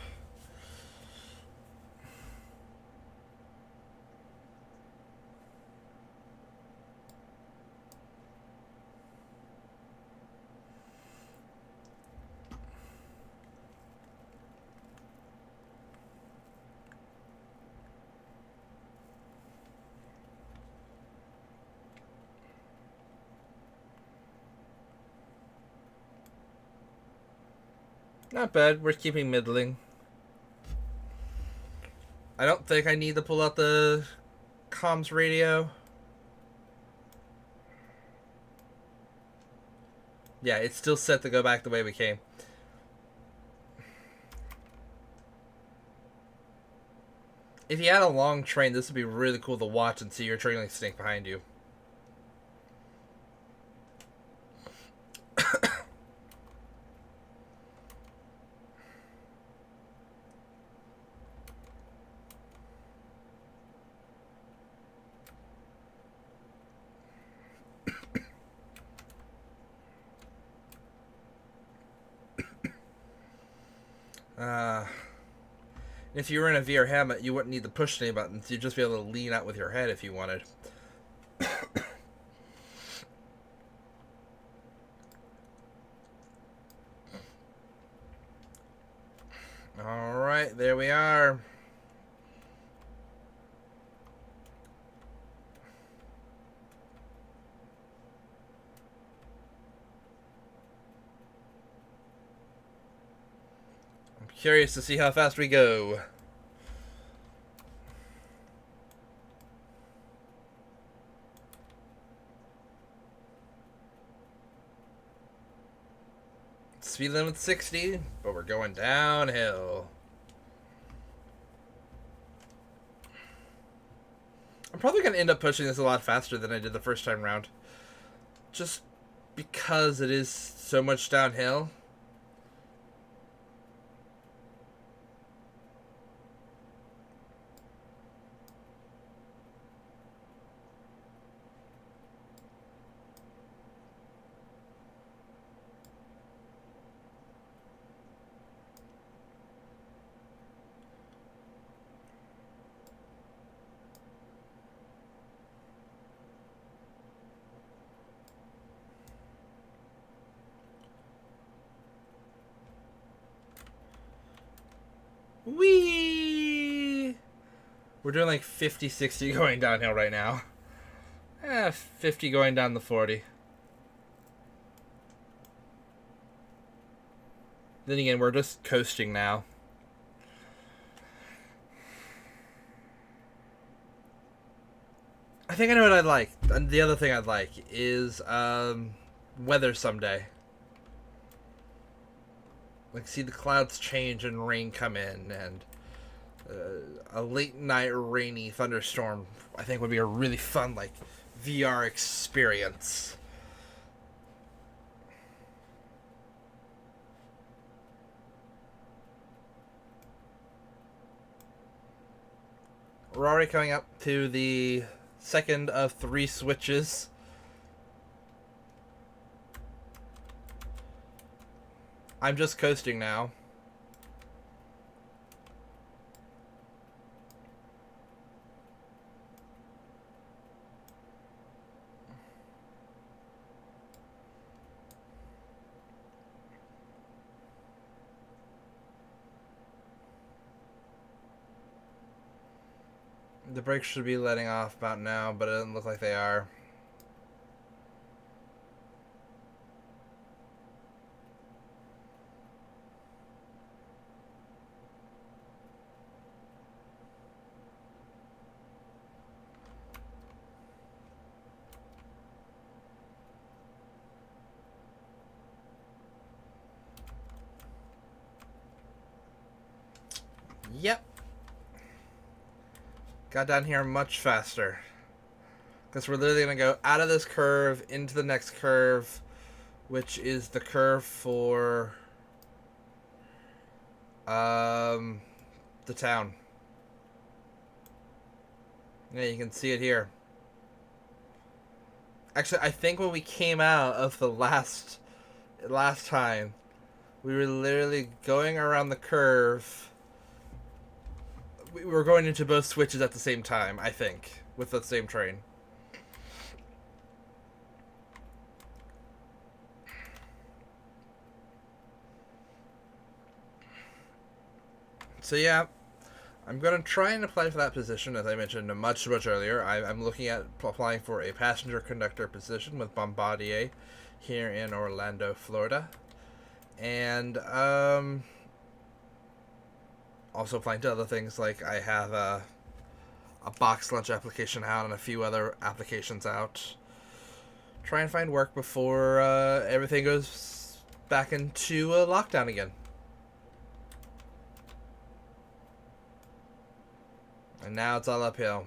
Not bad. We're keeping middling. I don't think I need to pull out the comms radio. Yeah, it's still set to go back the way we came. If you had a long train, this would be really cool to watch and see your train like snake behind you. If you were in a VR helmet, you wouldn't need to push any buttons. You'd just be able to lean out with your head if you wanted. Alright, there we are. I'm curious to see how fast we go. Speed limit 60, but we're going downhill. I'm probably going to end up pushing this a lot faster than I did the first time round. Just because it is so much downhill. Whee! We're doing like 50, 60 going downhill right now. 50 going down the 40. Then again, we're just coasting now. I think I know what I'd like. And the other thing I'd like is weather someday. Like, see the clouds change and rain come in, and a late night rainy thunderstorm I think would be a really fun, like, VR experience. We're already coming up to the second of 3 switches. I'm just coasting now. The brakes should be letting off about now, but it doesn't look like they are. Yep. Got down here much faster. Because we're literally going to go out of this curve into the next curve, which is the curve for the town. Yeah, you can see it here. Actually, I think when we came out of the last time, we were literally going around the curve. We were going into both switches at the same time, I think, with the same train. So yeah, I'm going to try and apply for that position, as I mentioned much earlier. I'm looking at applying for a passenger conductor position with Bombardier here in Orlando, Florida. And also applying to other things, like I have a box lunch application out and a few other applications out. Try and find work before everything goes back into lockdown again. And now it's all uphill.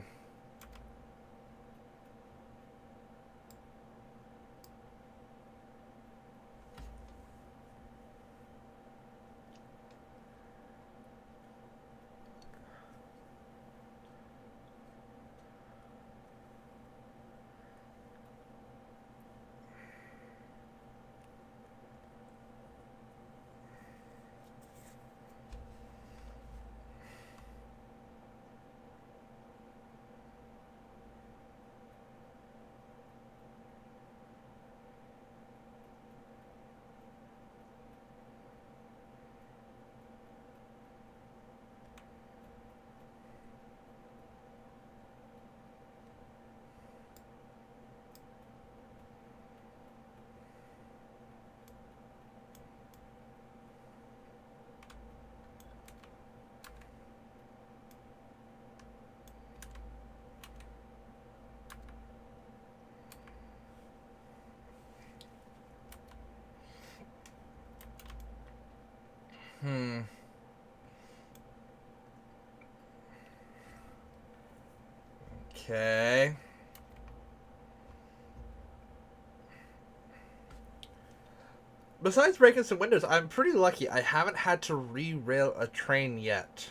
Okay. Besides breaking some windows, I'm pretty lucky. I haven't had to re-rail a train yet.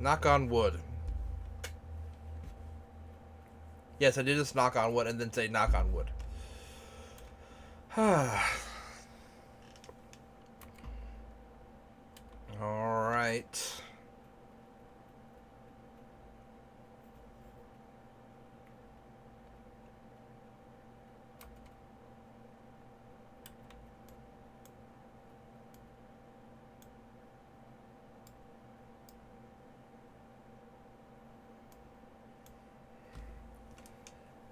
Knock on wood. Yes, I did just knock on wood and then say knock on wood. Alright.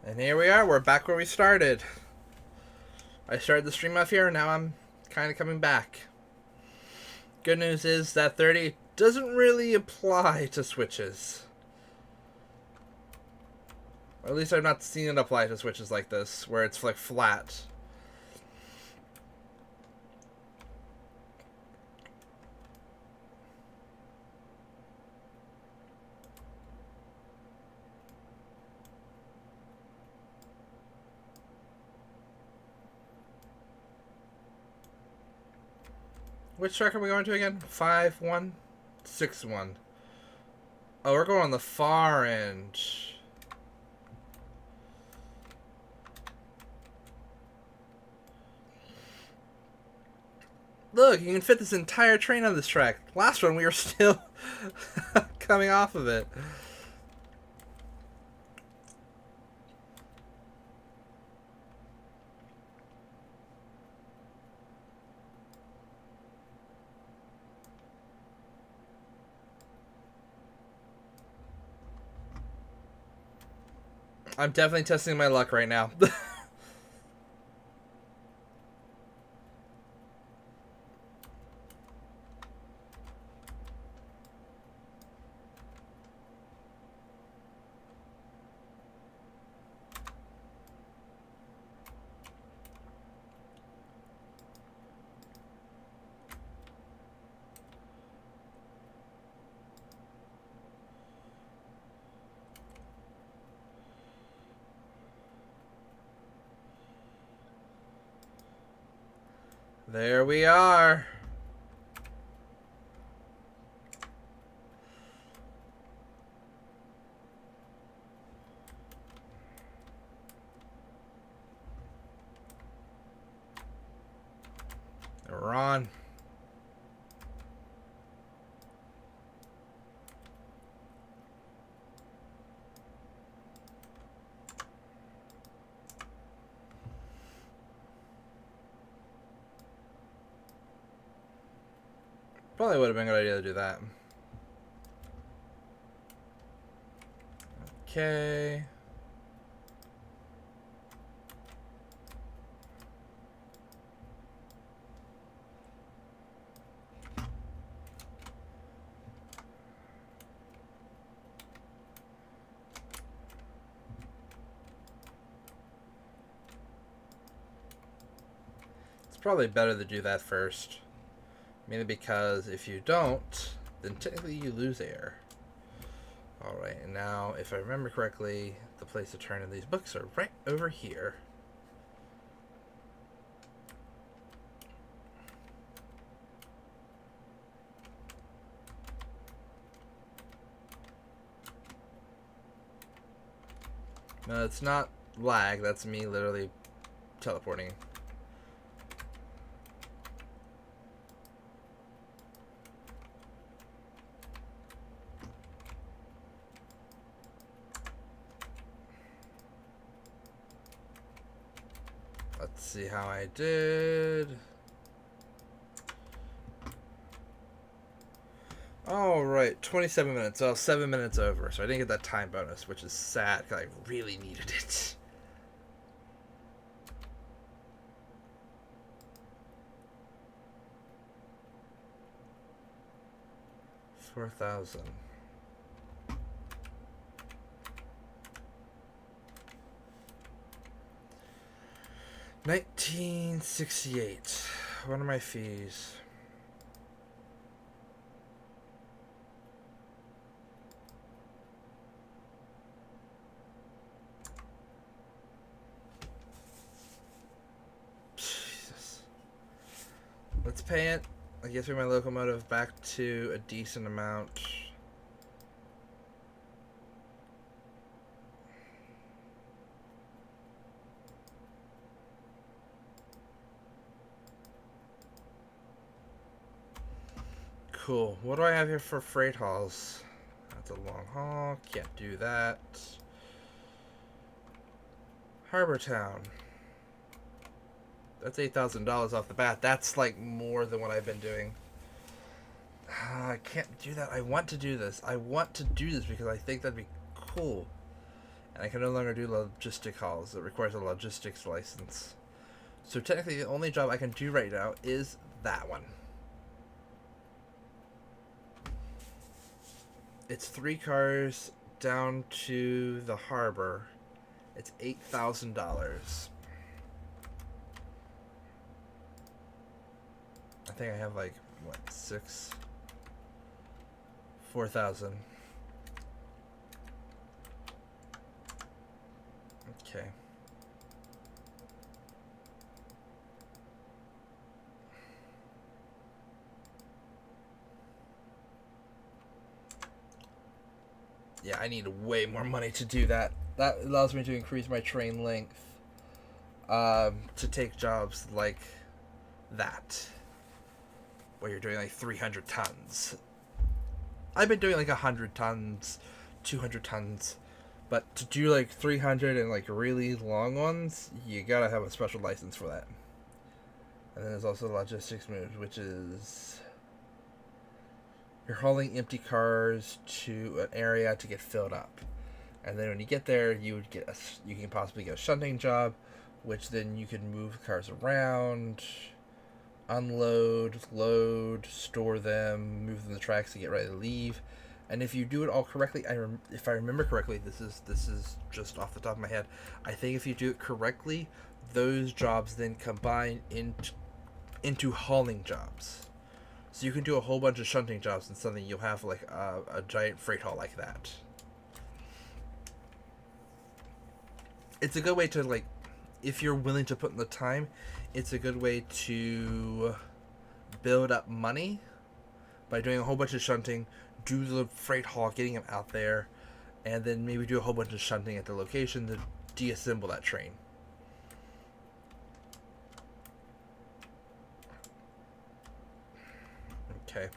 And here we are. We're back where we started. I started the stream off here, and now I'm kind of coming back. Good news is that 30 doesn't really apply to switches. Or at least I've not seen it apply to switches like this, where it's like flat. Which track are we going to again? 5-1? 6-1. Oh, we're going on the far end. Look, you can fit this entire train on this track. Last one, we were still coming off of it. I'm definitely testing my luck right now. There we are. We're on. Probably would have been a good idea to do that. Okay. It's probably better to do that first. Mainly because if you don't, then technically you lose air. Alright, and now, if I remember correctly, the place to turn in these books are right over here. No, it's not lag, that's me literally teleporting. Let's see how I did. Alright, 27 minutes. Oh, 7 minutes over. So I didn't get that time bonus, which is sad because I really needed it. $4,000. $19.68. What are my fees? paying. I guess my locomotive back to a decent amount. Cool. What do I have here for freight hauls? That's a long haul. Can't do that. Harbor Town. That's $8,000 off the bat. That's like more than what I've been doing. I can't do that. I want to do this. I want to do this because I think that'd be cool. And I can no longer do logistic hauls. It requires a logistics license. So technically the only job I can do right now is that one. It's 3 cars down to the harbor. It's $8,000. I think I have like, what, 4,000. Okay. Yeah, I need way more money to do that. That allows me to increase my train length to take jobs like that, where you're doing like 300 tons. I've been doing like 100 tons, 200 tons, but to do like 300 and like really long ones, you gotta have a special license for that. And then there's also logistics moves, which is you're hauling empty cars to an area to get filled up. And then when you get there, you can possibly get a shunting job, which then you can move cars around, unload, load, store them, move them to the tracks to get ready to leave. And if you do it all correctly, if I remember correctly, this is just off the top of my head, I think if you do it correctly, those jobs then combine into hauling jobs. So you can do a whole bunch of shunting jobs and suddenly you'll have like a giant freight haul like that. It's a good way to, like, if you're willing to put in the time, it's a good way to build up money by doing a whole bunch of shunting, do the freight haul, getting them out there, and then maybe do a whole bunch of shunting at the location to deassemble that train. Okay.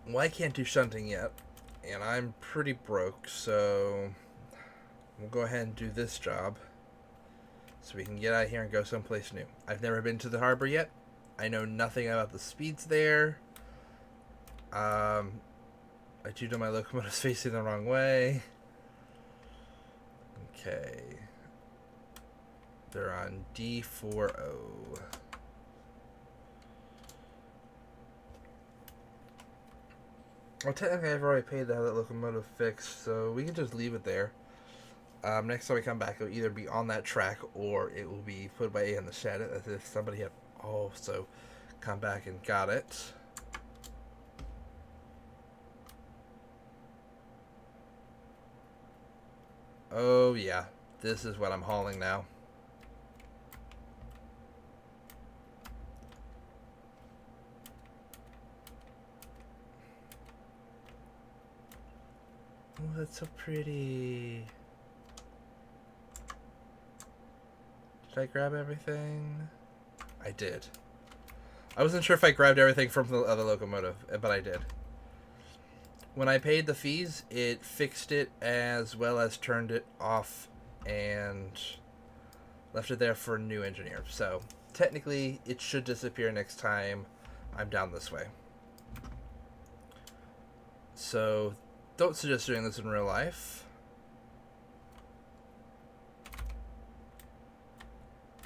Well, I can't do shunting yet, and I'm pretty broke, so we'll go ahead and do this job so we can get out of here and go someplace new. I've never been to the harbor yet. I know nothing about the speeds there. I do know my locomotive's facing the wrong way. Okay. They're on D40. Well, technically I've already paid to have that locomotive fixed, so we can just leave it there. Next time we come back, it'll either be on that track or it will be put away in the shed as if somebody had also come back and got it. Oh yeah, this is what I'm hauling now. Oh, that's so pretty. Did I grab everything? I did. I wasn't sure if I grabbed everything from the other locomotive, but I did. When I paid the fees, it fixed it as well as turned it off and left it there for a new engineer. So technically, it should disappear next time I'm down this way. So don't suggest doing this in real life.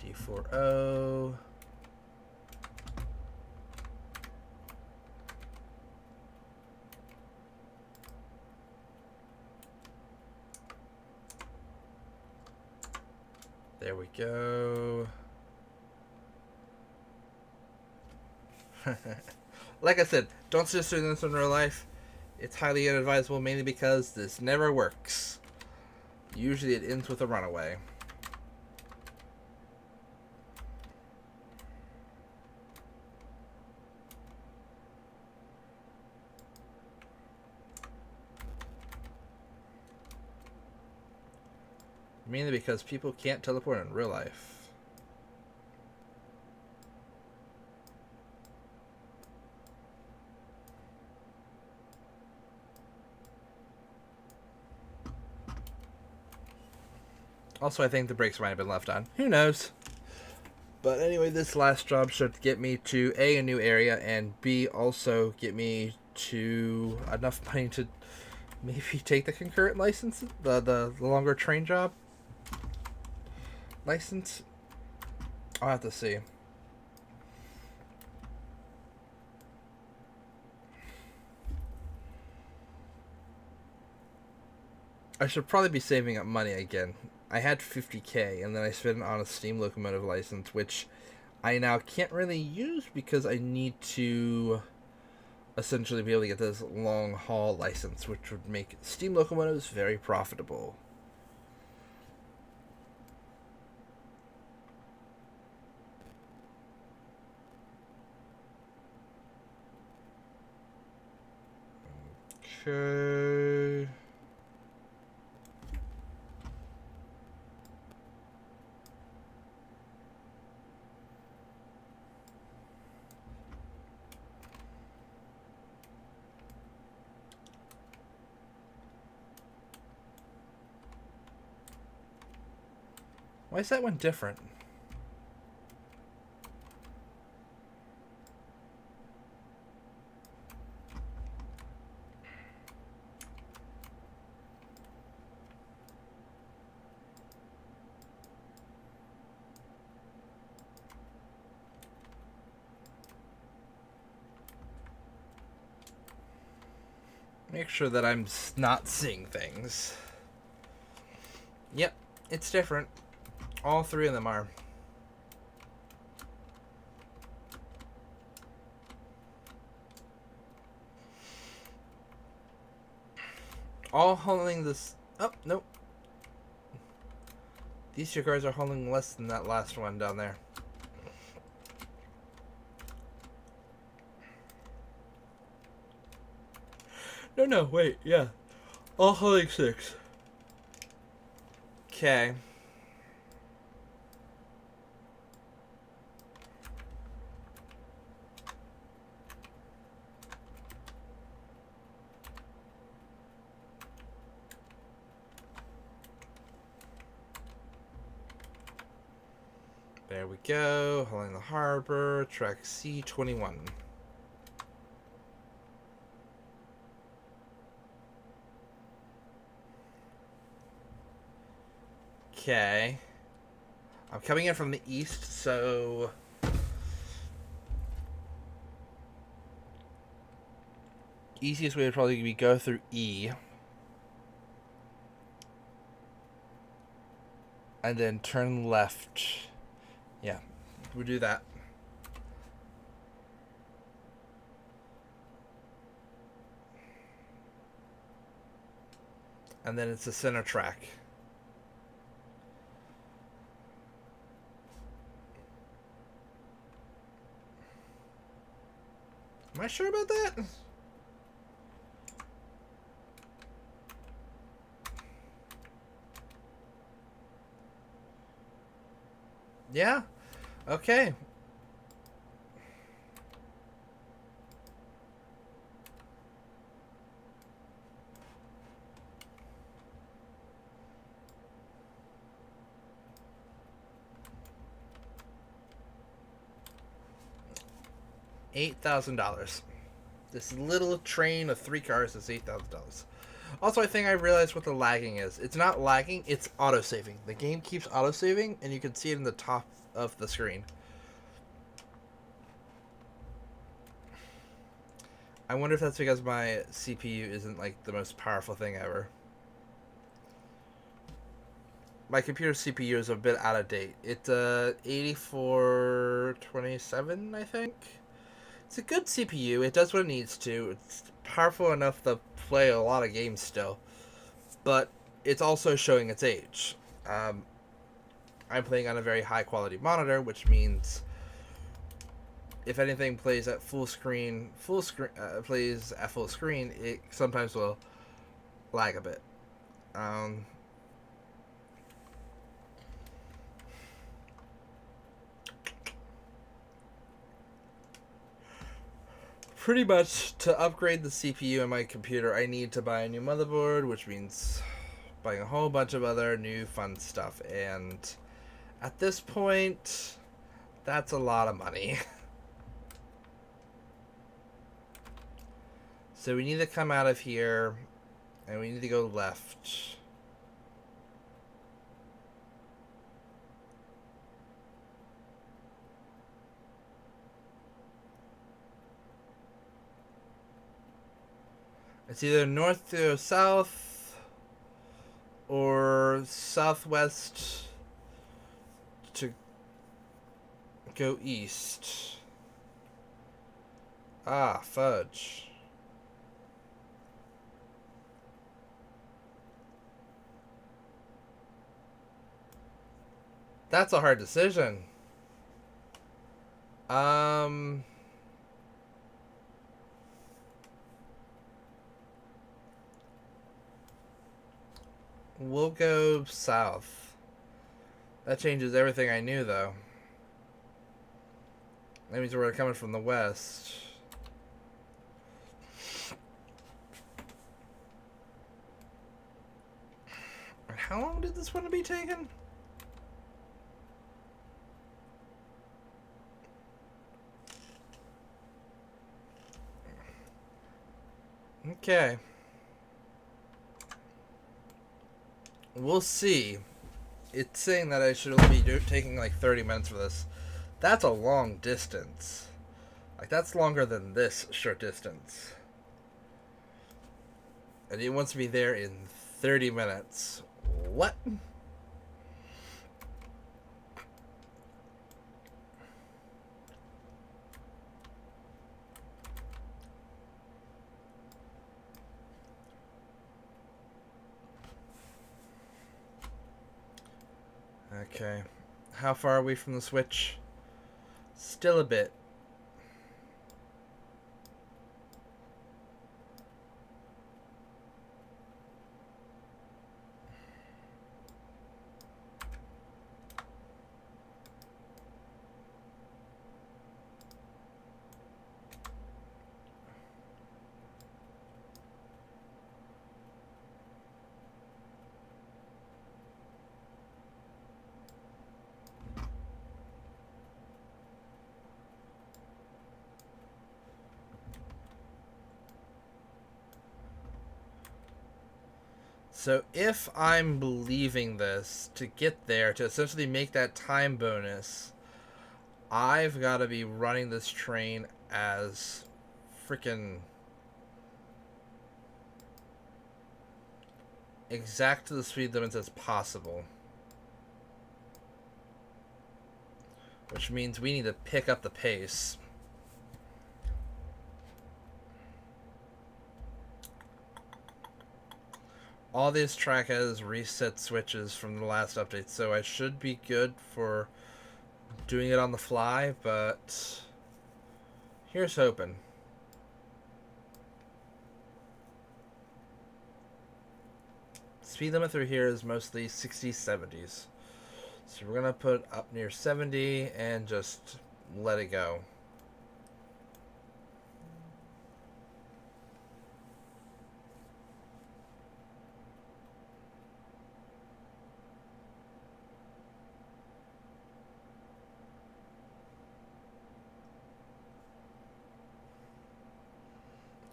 D40. There we go. Like I said, don't suggest doing this in real life. It's highly inadvisable, mainly because this never works. Usually it ends with a runaway. Mainly because people can't teleport in real life. Also, I think the brakes might have been left on. Who knows? But anyway, this last job should get me to A new area, and B, also get me to enough money to maybe take the concurrent license, the longer train job license. I'll have to see. I should probably be saving up money again. I had 50K, and then I spent it on a steam locomotive license, which I now can't really use because I need to essentially be able to get this long haul license, which would make steam locomotives very profitable. Okay. Why is that one different? Make sure that I'm not seeing things. Yep, it's different. All three of them are. All hauling this. Oh, nope. These two cars are hauling less than that last one down there. No, wait, yeah. All hauling 6. Okay. There we go. Hauling the harbor. Track C21. Okay. I'm coming in from the east, so easiest way would probably be go through E. And then turn left. Yeah, we'll do that. And then it's the center track. Am I sure about that? Yeah. Okay. $8,000. This little train of 3 cars is $8,000. Also, I think I realized what the lagging is. It's not lagging, it's autosaving. The game keeps autosaving, and you can see it in the top of the screen. I wonder if that's because my CPU isn't like the most powerful thing ever. My computer CPU is a bit out of date. It's 8427, I think. It's a good CPU. It does what it needs to. It's powerful enough to play a lot of games still. But it's also showing its age. I'm playing on a very high quality monitor, which means if anything plays at full screen, plays at full screen, it sometimes will lag a bit. pretty much to upgrade the CPU in my computer, I need to buy a new motherboard, which means buying a whole bunch of other new fun stuff. And at this point, that's a lot of money. So we need to come out of here, and we need to go left. It's either north to south or southwest to go east. Ah, fudge. That's a hard decision. We'll go south. That changes everything I knew, though. That means we're coming from the west. How long did this one be taken? Okay. We'll see. It's saying that I should only be taking like 30 minutes for this. That's a long distance. Like, that's longer than this short distance. And it wants me there in 30 minutes. What? Okay. How far are we from the switch? Still a bit. So if I'm believing this, to get there, to essentially make that time bonus, I've got to be running this train as freaking exact to the speed limits as possible. Which means we need to pick up the pace. All these track has reset switches from the last update, so I should be good for doing it on the fly, but here's hoping. Speed limit through here is mostly 60s, 70s. So we're going to put up near 70 and just let it go.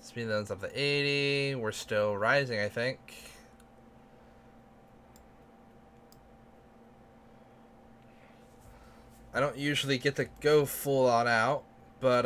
Speed limit's up to 80. We're still rising, I think. I don't usually get to go full on out, but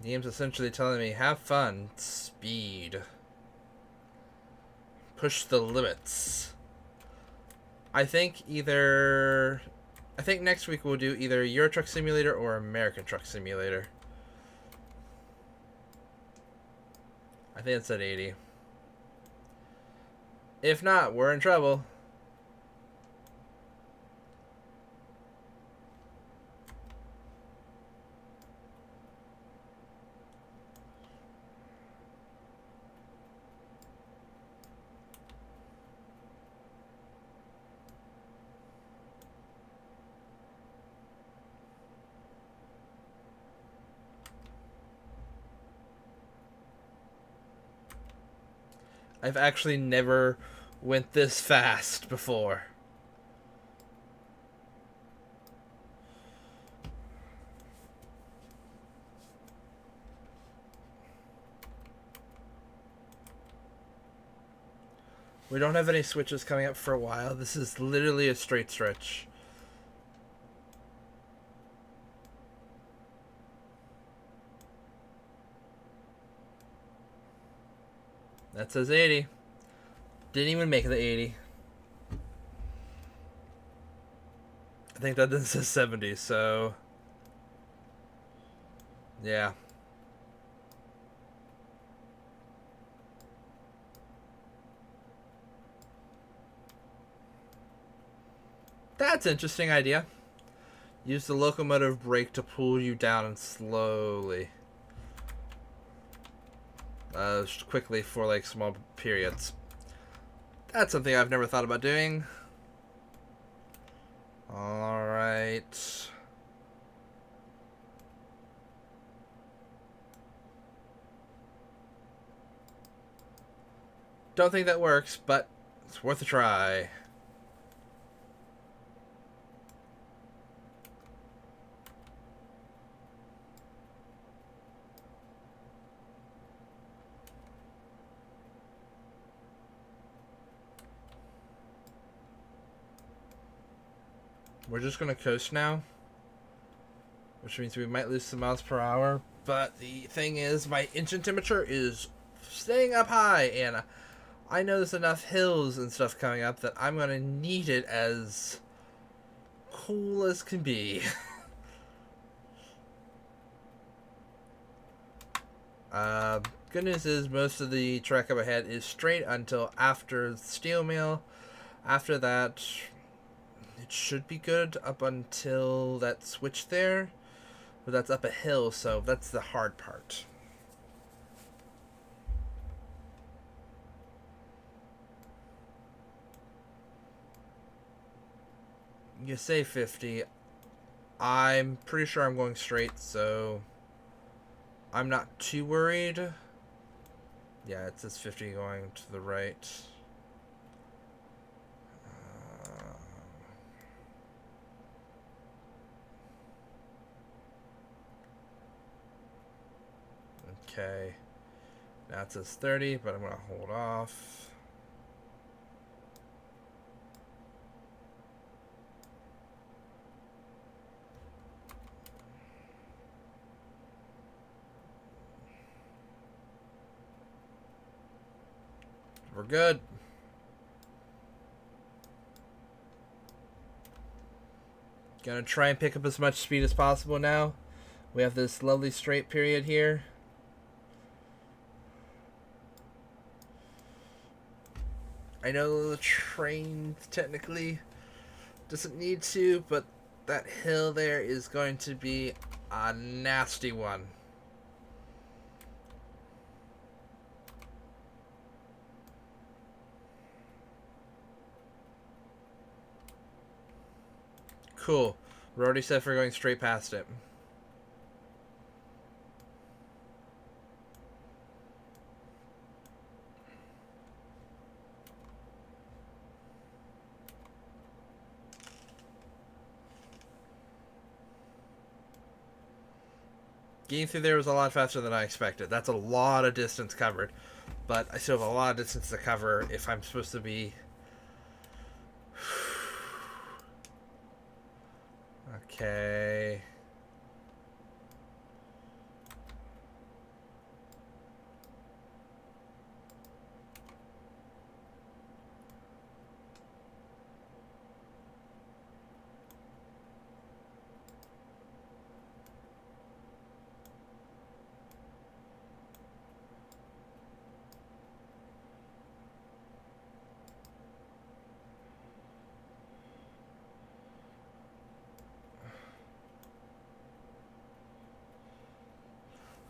the game's essentially telling me, have fun, speed. Push the limits. I think next week we'll do either Euro Truck Simulator or American Truck Simulator. I think it's at 80. If not, we're in trouble. I've actually never went this fast before. We don't have any switches coming up for a while. This is literally a straight stretch. That says 80. Didn't even make the 80. I think that then says 70, so... yeah. That's an interesting idea. Use the locomotive brake to pull you down and slowly. Quickly for like small periods. That's something I've never thought about doing. Alright. Don't think that works, but it's worth a try. We're just going to coast now, which means we might lose some miles per hour. But the thing is, my engine temperature is staying up high, and I know there's enough hills and stuff coming up that I'm going to need it as cool as can be. Good news is most of the track up ahead is straight until after the steel mill. After that, it should be good up until that switch there. But that's up a hill, so that's the hard part. You say 50. I'm pretty sure I'm going straight, so I'm not too worried. Yeah, it says 50 going to the right. Okay. Now it says 30, but I'm going to hold off. We're good. Gonna try and pick up as much speed as possible now. We have this lovely straight period here. I know the train technically doesn't need to, but that hill there is going to be a nasty one. Cool. We're already set for going straight past it. Getting through there was a lot faster than I expected. That's a lot of distance covered. But I still have a lot of distance to cover if I'm supposed to be... Okay...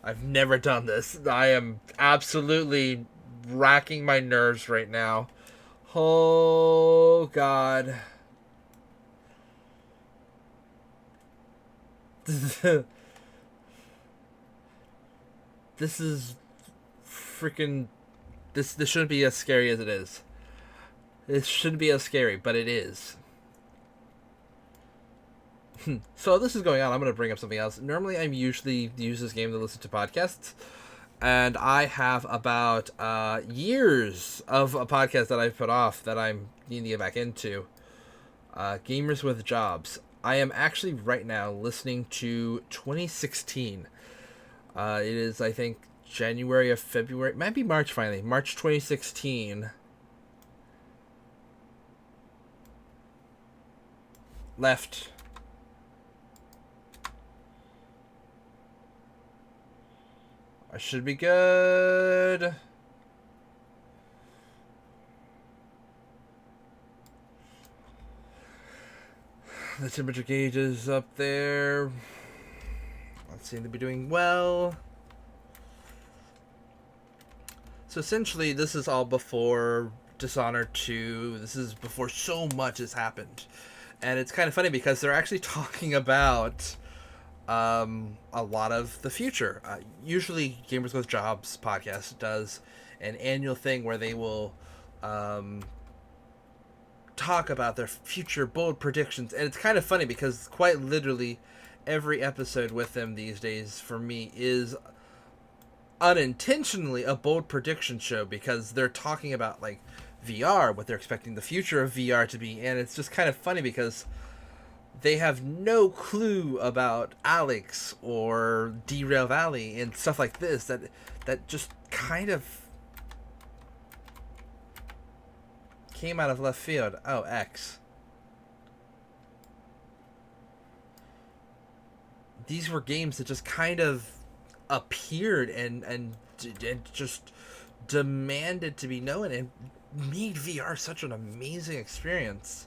I've never done this. I am absolutely racking my nerves right now. Oh, God. This is freaking This shouldn't be as scary as it is. This shouldn't be as scary, but it is. So this is going on. I'm going to bring up something else. Normally, I'm usually use this game to listen to podcasts, and I have about years of a podcast that I've put off that I'm needing to get back into. Gamers with Jobs. I am actually right now listening to 2016. It is, I think, January or February. Might be March finally. March 2016. Left. I should be good. The temperature gauge is up there. Let's seem to be doing well. So essentially, this is all before Dishonored 2. This is before so much has happened. And it's kind of funny because they're actually talking about a lot of the future. Usually, Gamers with Jobs podcast does an annual thing where they will talk about their future bold predictions, and it's kind of funny because quite literally every episode with them these days for me is unintentionally a bold prediction show because they're talking about like VR, what they're expecting the future of VR to be, and it's just kind of funny because they have no clue about Alex or Derail Valley and stuff like this that just kind of came out of left field. Oh, X. These were games that just kind of appeared and just demanded to be known and made VR such an amazing experience.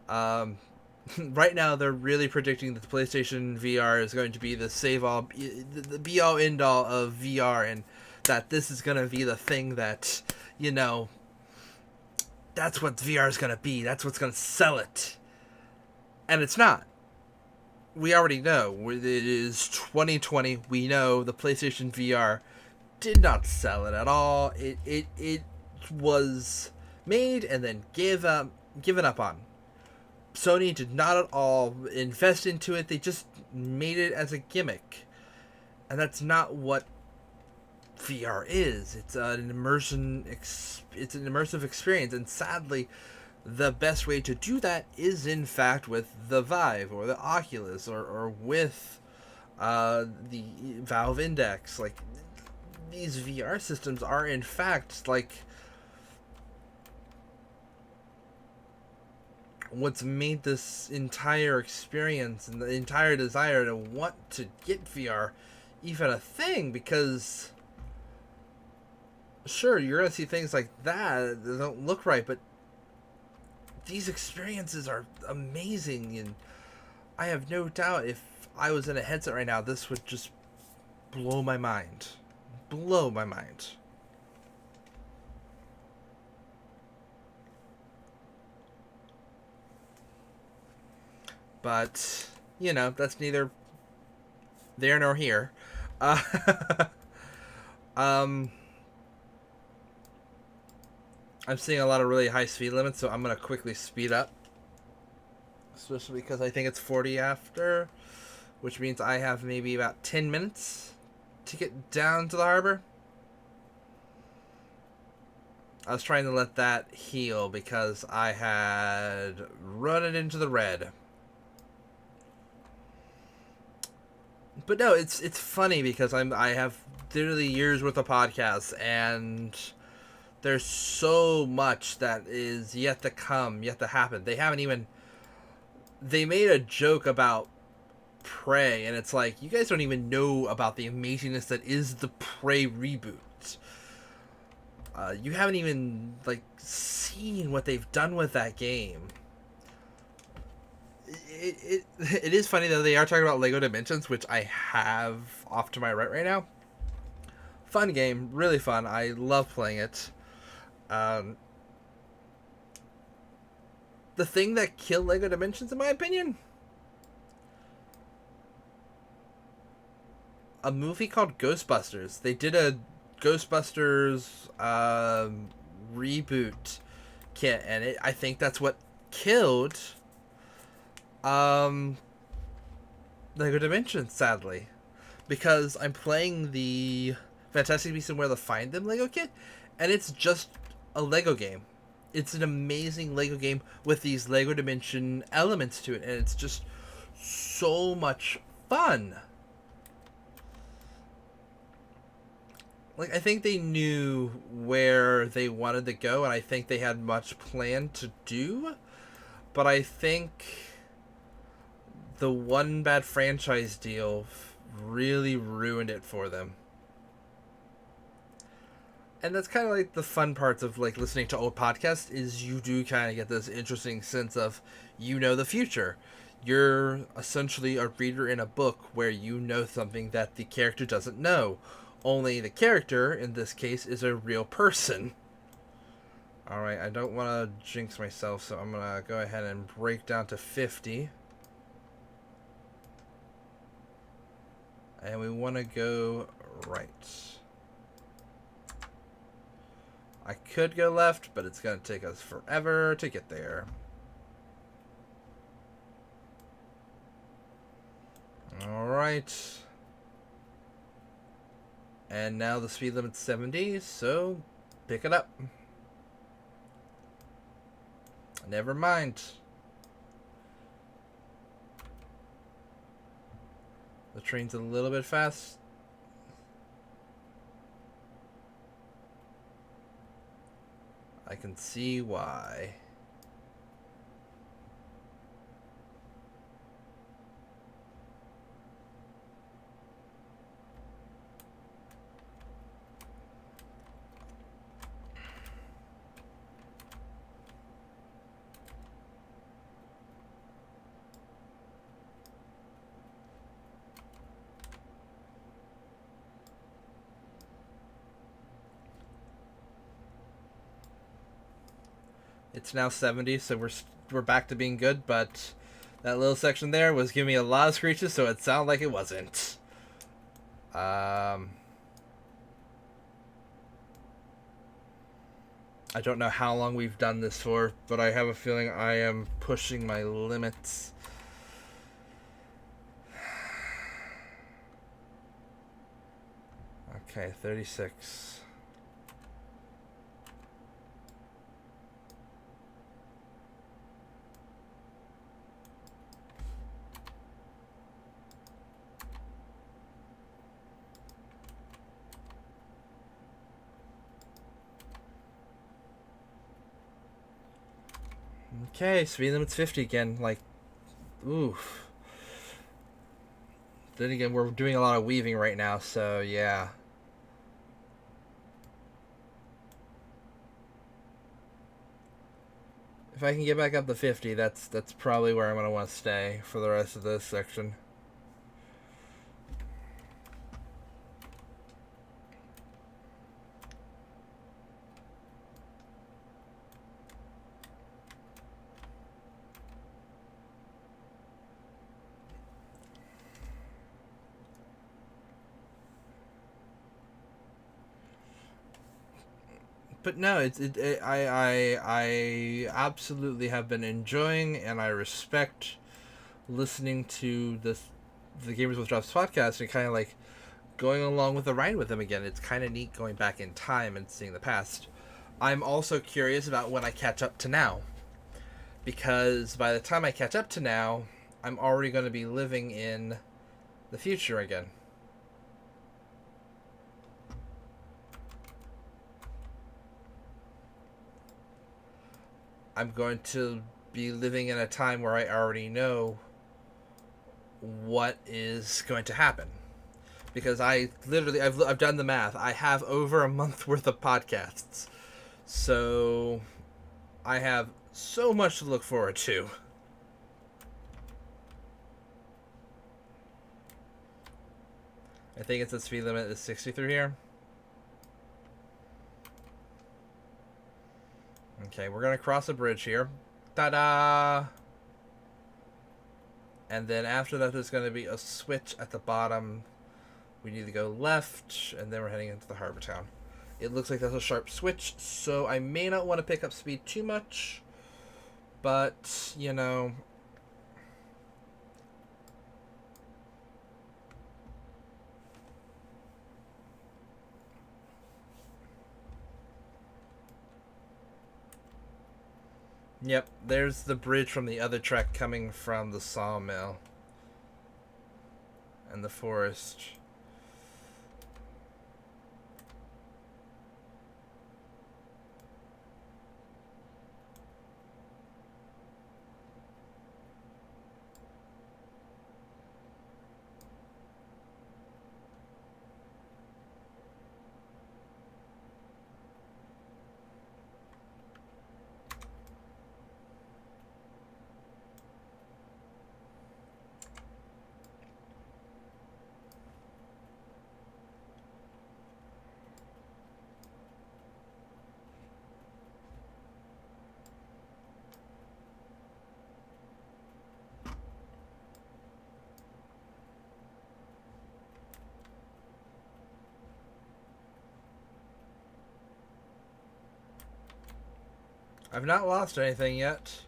Right now, they're really predicting that the PlayStation VR is going to be the save-all, the be-all, end-all of VR, and that this is going to be the thing that, you know, that's what VR is going to be. That's what's going to sell it. And it's not. We already know. It is 2020. We know the PlayStation VR did not sell it at all. It was made and then given up on. Sony did not at all invest into it. They just made it as a gimmick. And that's not what VR is. It's an immersive experience, and sadly the best way to do that is in fact with the Vive or the Oculus or with the Valve Index. Like, these VR systems are in fact like what's made this entire experience and the entire desire to want to get VR even a thing, because sure, you're going to see things like that don't look right, but these experiences are amazing, and I have no doubt if I was in a headset right now, this would just blow my mind. Blow my mind. But, you know, that's neither there nor here. I'm seeing a lot of really high speed limits, so I'm going to quickly speed up. Especially because I think it's 40 after, which means I have maybe about 10 minutes to get down to the harbor. I was trying to let that heal because I had run it into the red. But no, it's funny because I have literally years worth of podcasts, and there's so much that is yet to come, yet to happen. They made a joke about Prey, and it's like, you guys don't even know about the amazingness that is the Prey reboot. You haven't even seen what they've done with that game. It is funny though, they are talking about Lego Dimensions, which I have off to my right now. Fun game, really fun. I love playing it. The thing that killed Lego Dimensions, in my opinion, a movie called Ghostbusters. They did a Ghostbusters reboot kit, and I think that's what killed Lego Dimensions, sadly, because I'm playing the Fantastic Beasts and Where to Find Them Lego kit, and it's just a Lego game. It's an amazing Lego game with these Lego Dimension elements to it, and it's just so much fun. Like, I think they knew where they wanted to go, and I think they had much planned to do, but I think the one bad franchise deal really ruined it for them. And that's kind of like the fun parts of like listening to old podcasts, is you do kind of get this interesting sense of, you know, the future. You're essentially a reader in a book where you know something that the character doesn't know. Only the character, in this case, is a real person. Alright, I don't want to jinx myself, so I'm going to go ahead and break down to 50. And we want to go right. I could go left, but it's going to take us forever to get there. Alright. And now the speed limit's 70, so pick it up. Never mind. The train's a little bit fast. I can see why. It's now 70, so we're back to being good, but that little section there was giving me a lot of screeches, so it sounded like it wasn't. I don't know how long we've done this for, but I have a feeling I am pushing my limits. Okay, 36. Okay, speed limit's 50 again. Like, oof. Then again, we're doing a lot of weaving right now, so yeah. If I can get back up to 50, that's probably where I'm going to want to stay for the rest of this section. But no, I absolutely have been enjoying, and I respect listening to the Gamers with Drops podcast and kind of like going along with the ride with them again. It's kind of neat going back in time and seeing the past. I'm also curious about when I catch up to now, because by the time I catch up to now, I'm already going to be living in the future again. I'm going to be living in a time where I already know what is going to happen. Because I've done the math. I have over a month worth of podcasts. So I have so much to look forward to. I think it's the speed limit is 60 through here. Okay, we're going to cross a bridge here. Ta-da! And then after that, there's going to be a switch at the bottom. We need to go left, and then we're heading into the harbor town. It looks like that's a sharp switch, so I may not want to pick up speed too much. But, you know... Yep, there's the bridge from the other track coming from the sawmill. And the forest. I've not lost anything yet,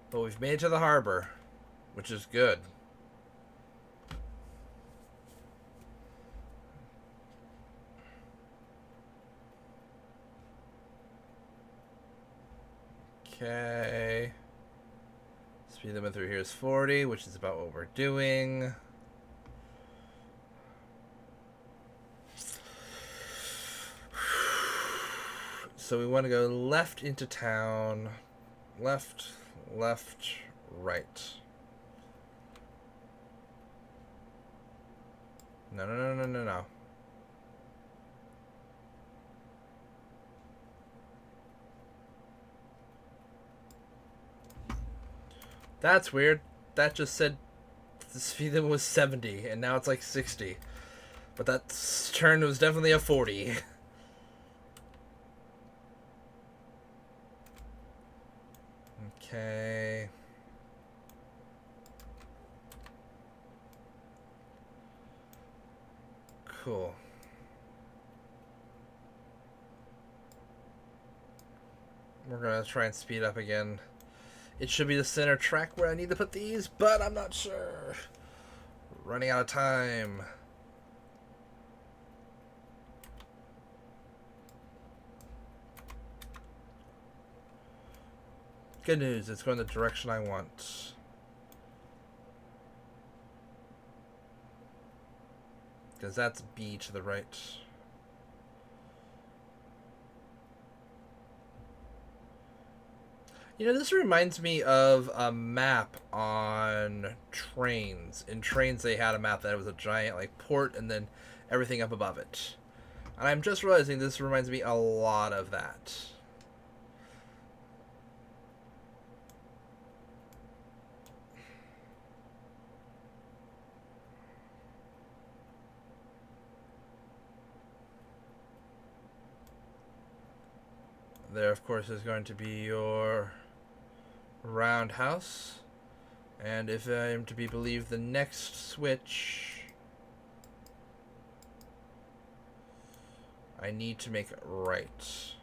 but we've made it to the harbor, which is good. Okay. Speed limit through here is 40, which is about what we're doing. So we want to go left into town. Left, left, right. No, no, no, no, no, no. That's weird. That just said the speed limit was 70, and now it's like 60. But that turn was definitely a 40. Okay. Cool. We're gonna try and speed up again. It should be the center track where I need to put these, but I'm not sure. Running out of time. Good news, it's going the direction I want. Because that's B to the right. You know, this reminds me of a map on trains. In trains, they had a map that was a giant, like, port and then everything up above it. And I'm just realizing this reminds me a lot of that. There, of course, is going to be your roundhouse. And if I am to be believed, the next switch, I need to make it right.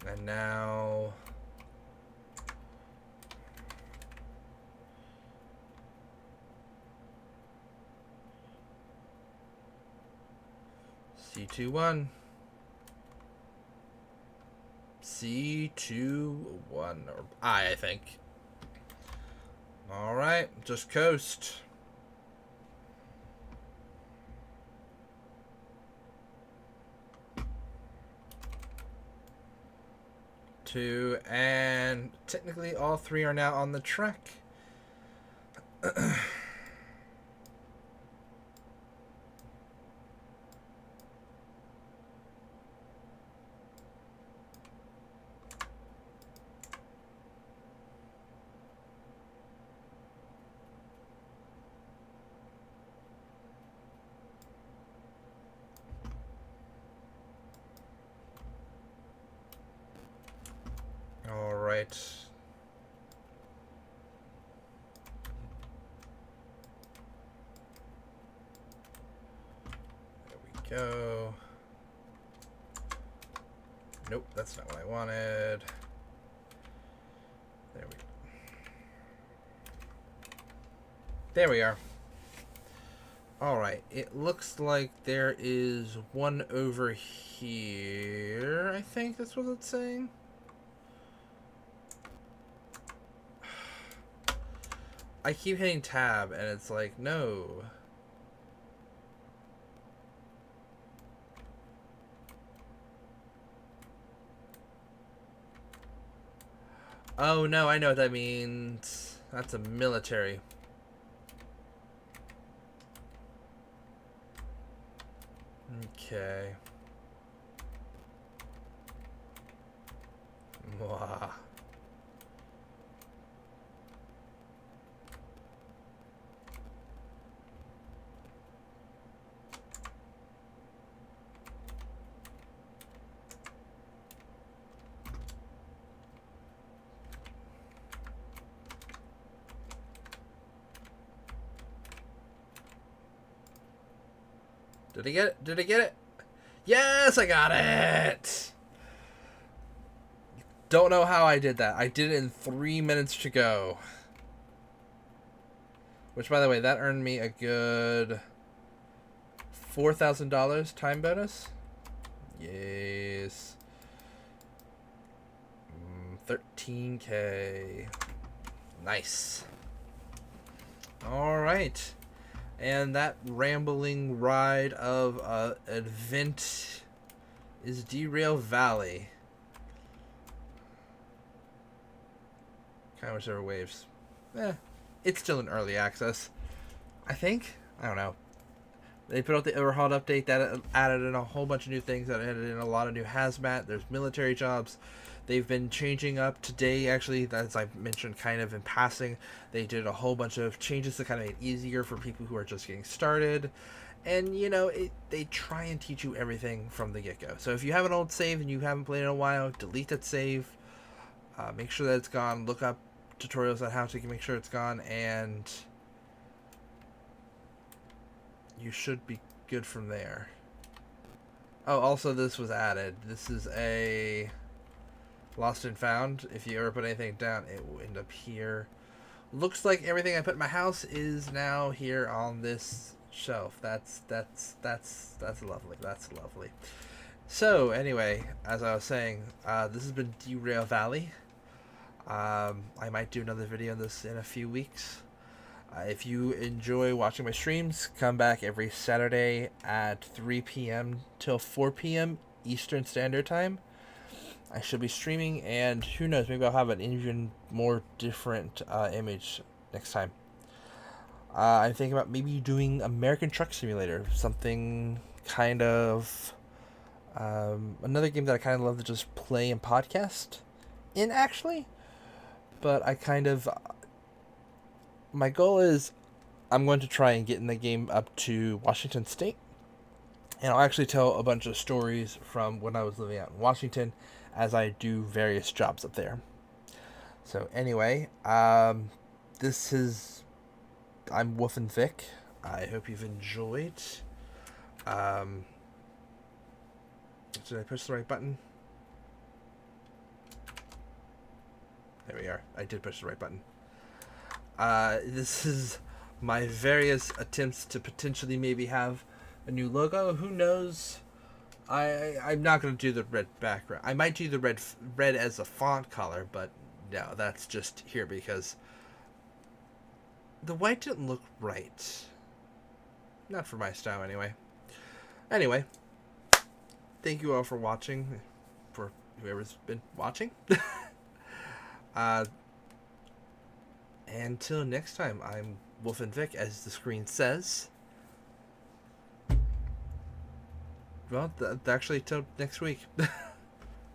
And now... C21. C21. Or I think. Alright, just coast. Two, and technically all three are now on the track. All right. go. Nope, that's not what I wanted. There we are. Alright, it looks like there is one over here. I think that's what it's saying. I keep hitting tab and it's like, no. Oh no, I know what that means. That's a military. Okay. Mwah. Did I get it? Did I get it? Yes, I got it! Don't know how I did that. I did it in 3 minutes to go. Which, by the way, that earned me a good $4,000 time bonus. Yes. 13K. Nice. Alright. And that rambling ride of event is Derail Valley. Kind of wish there were waves. It's still in early access, I think. I don't know. They put out the overhauled update that added in a whole bunch of new things, that added in a lot of new hazmat. There's military jobs. They've been changing up today, actually, as I mentioned kind of in passing. They did a whole bunch of changes to kind of make it easier for people who are just getting started. And, you know, they try and teach you everything from the get-go. So if you have an old save and you haven't played in a while, delete that save. Make sure that it's gone. Look up tutorials on how to make sure it's gone. And you should be good from there. Oh, also this was added. This is a Lost and Found. If you ever put anything down, it will end up here. Looks like everything I put in my house is now here on this shelf. That's lovely. That's lovely. So anyway, as I was saying, this has been Derail Valley. I might do another video on this in a few weeks. If you enjoy watching my streams, come back every Saturday at 3 p.m. till 4 p.m. Eastern Standard Time. I should be streaming, and who knows, maybe I'll have an even more different image next time. I'm thinking about maybe doing American Truck Simulator, something kind of another game that I kind of love to just play and podcast in, actually. But I kind of, my goal is I'm going to try and get in the game up to Washington State, and I'll actually tell a bunch of stories from when I was living out in Washington as I do various jobs up there. So anyway, this is, I'm Wolf and Vic. I hope you've enjoyed. Did I push the right button? There we are. I did push the right button. This is my various attempts to potentially maybe have a new logo. Who knows? I'm not going to do the red background. I might do the red as a font color, but no, that's just here because the white didn't look right. Not for my style, anyway. Anyway, thank you all for watching, for whoever's been watching. Until next time, I'm Wolf and Vic, as the screen says. Well, actually, till next week.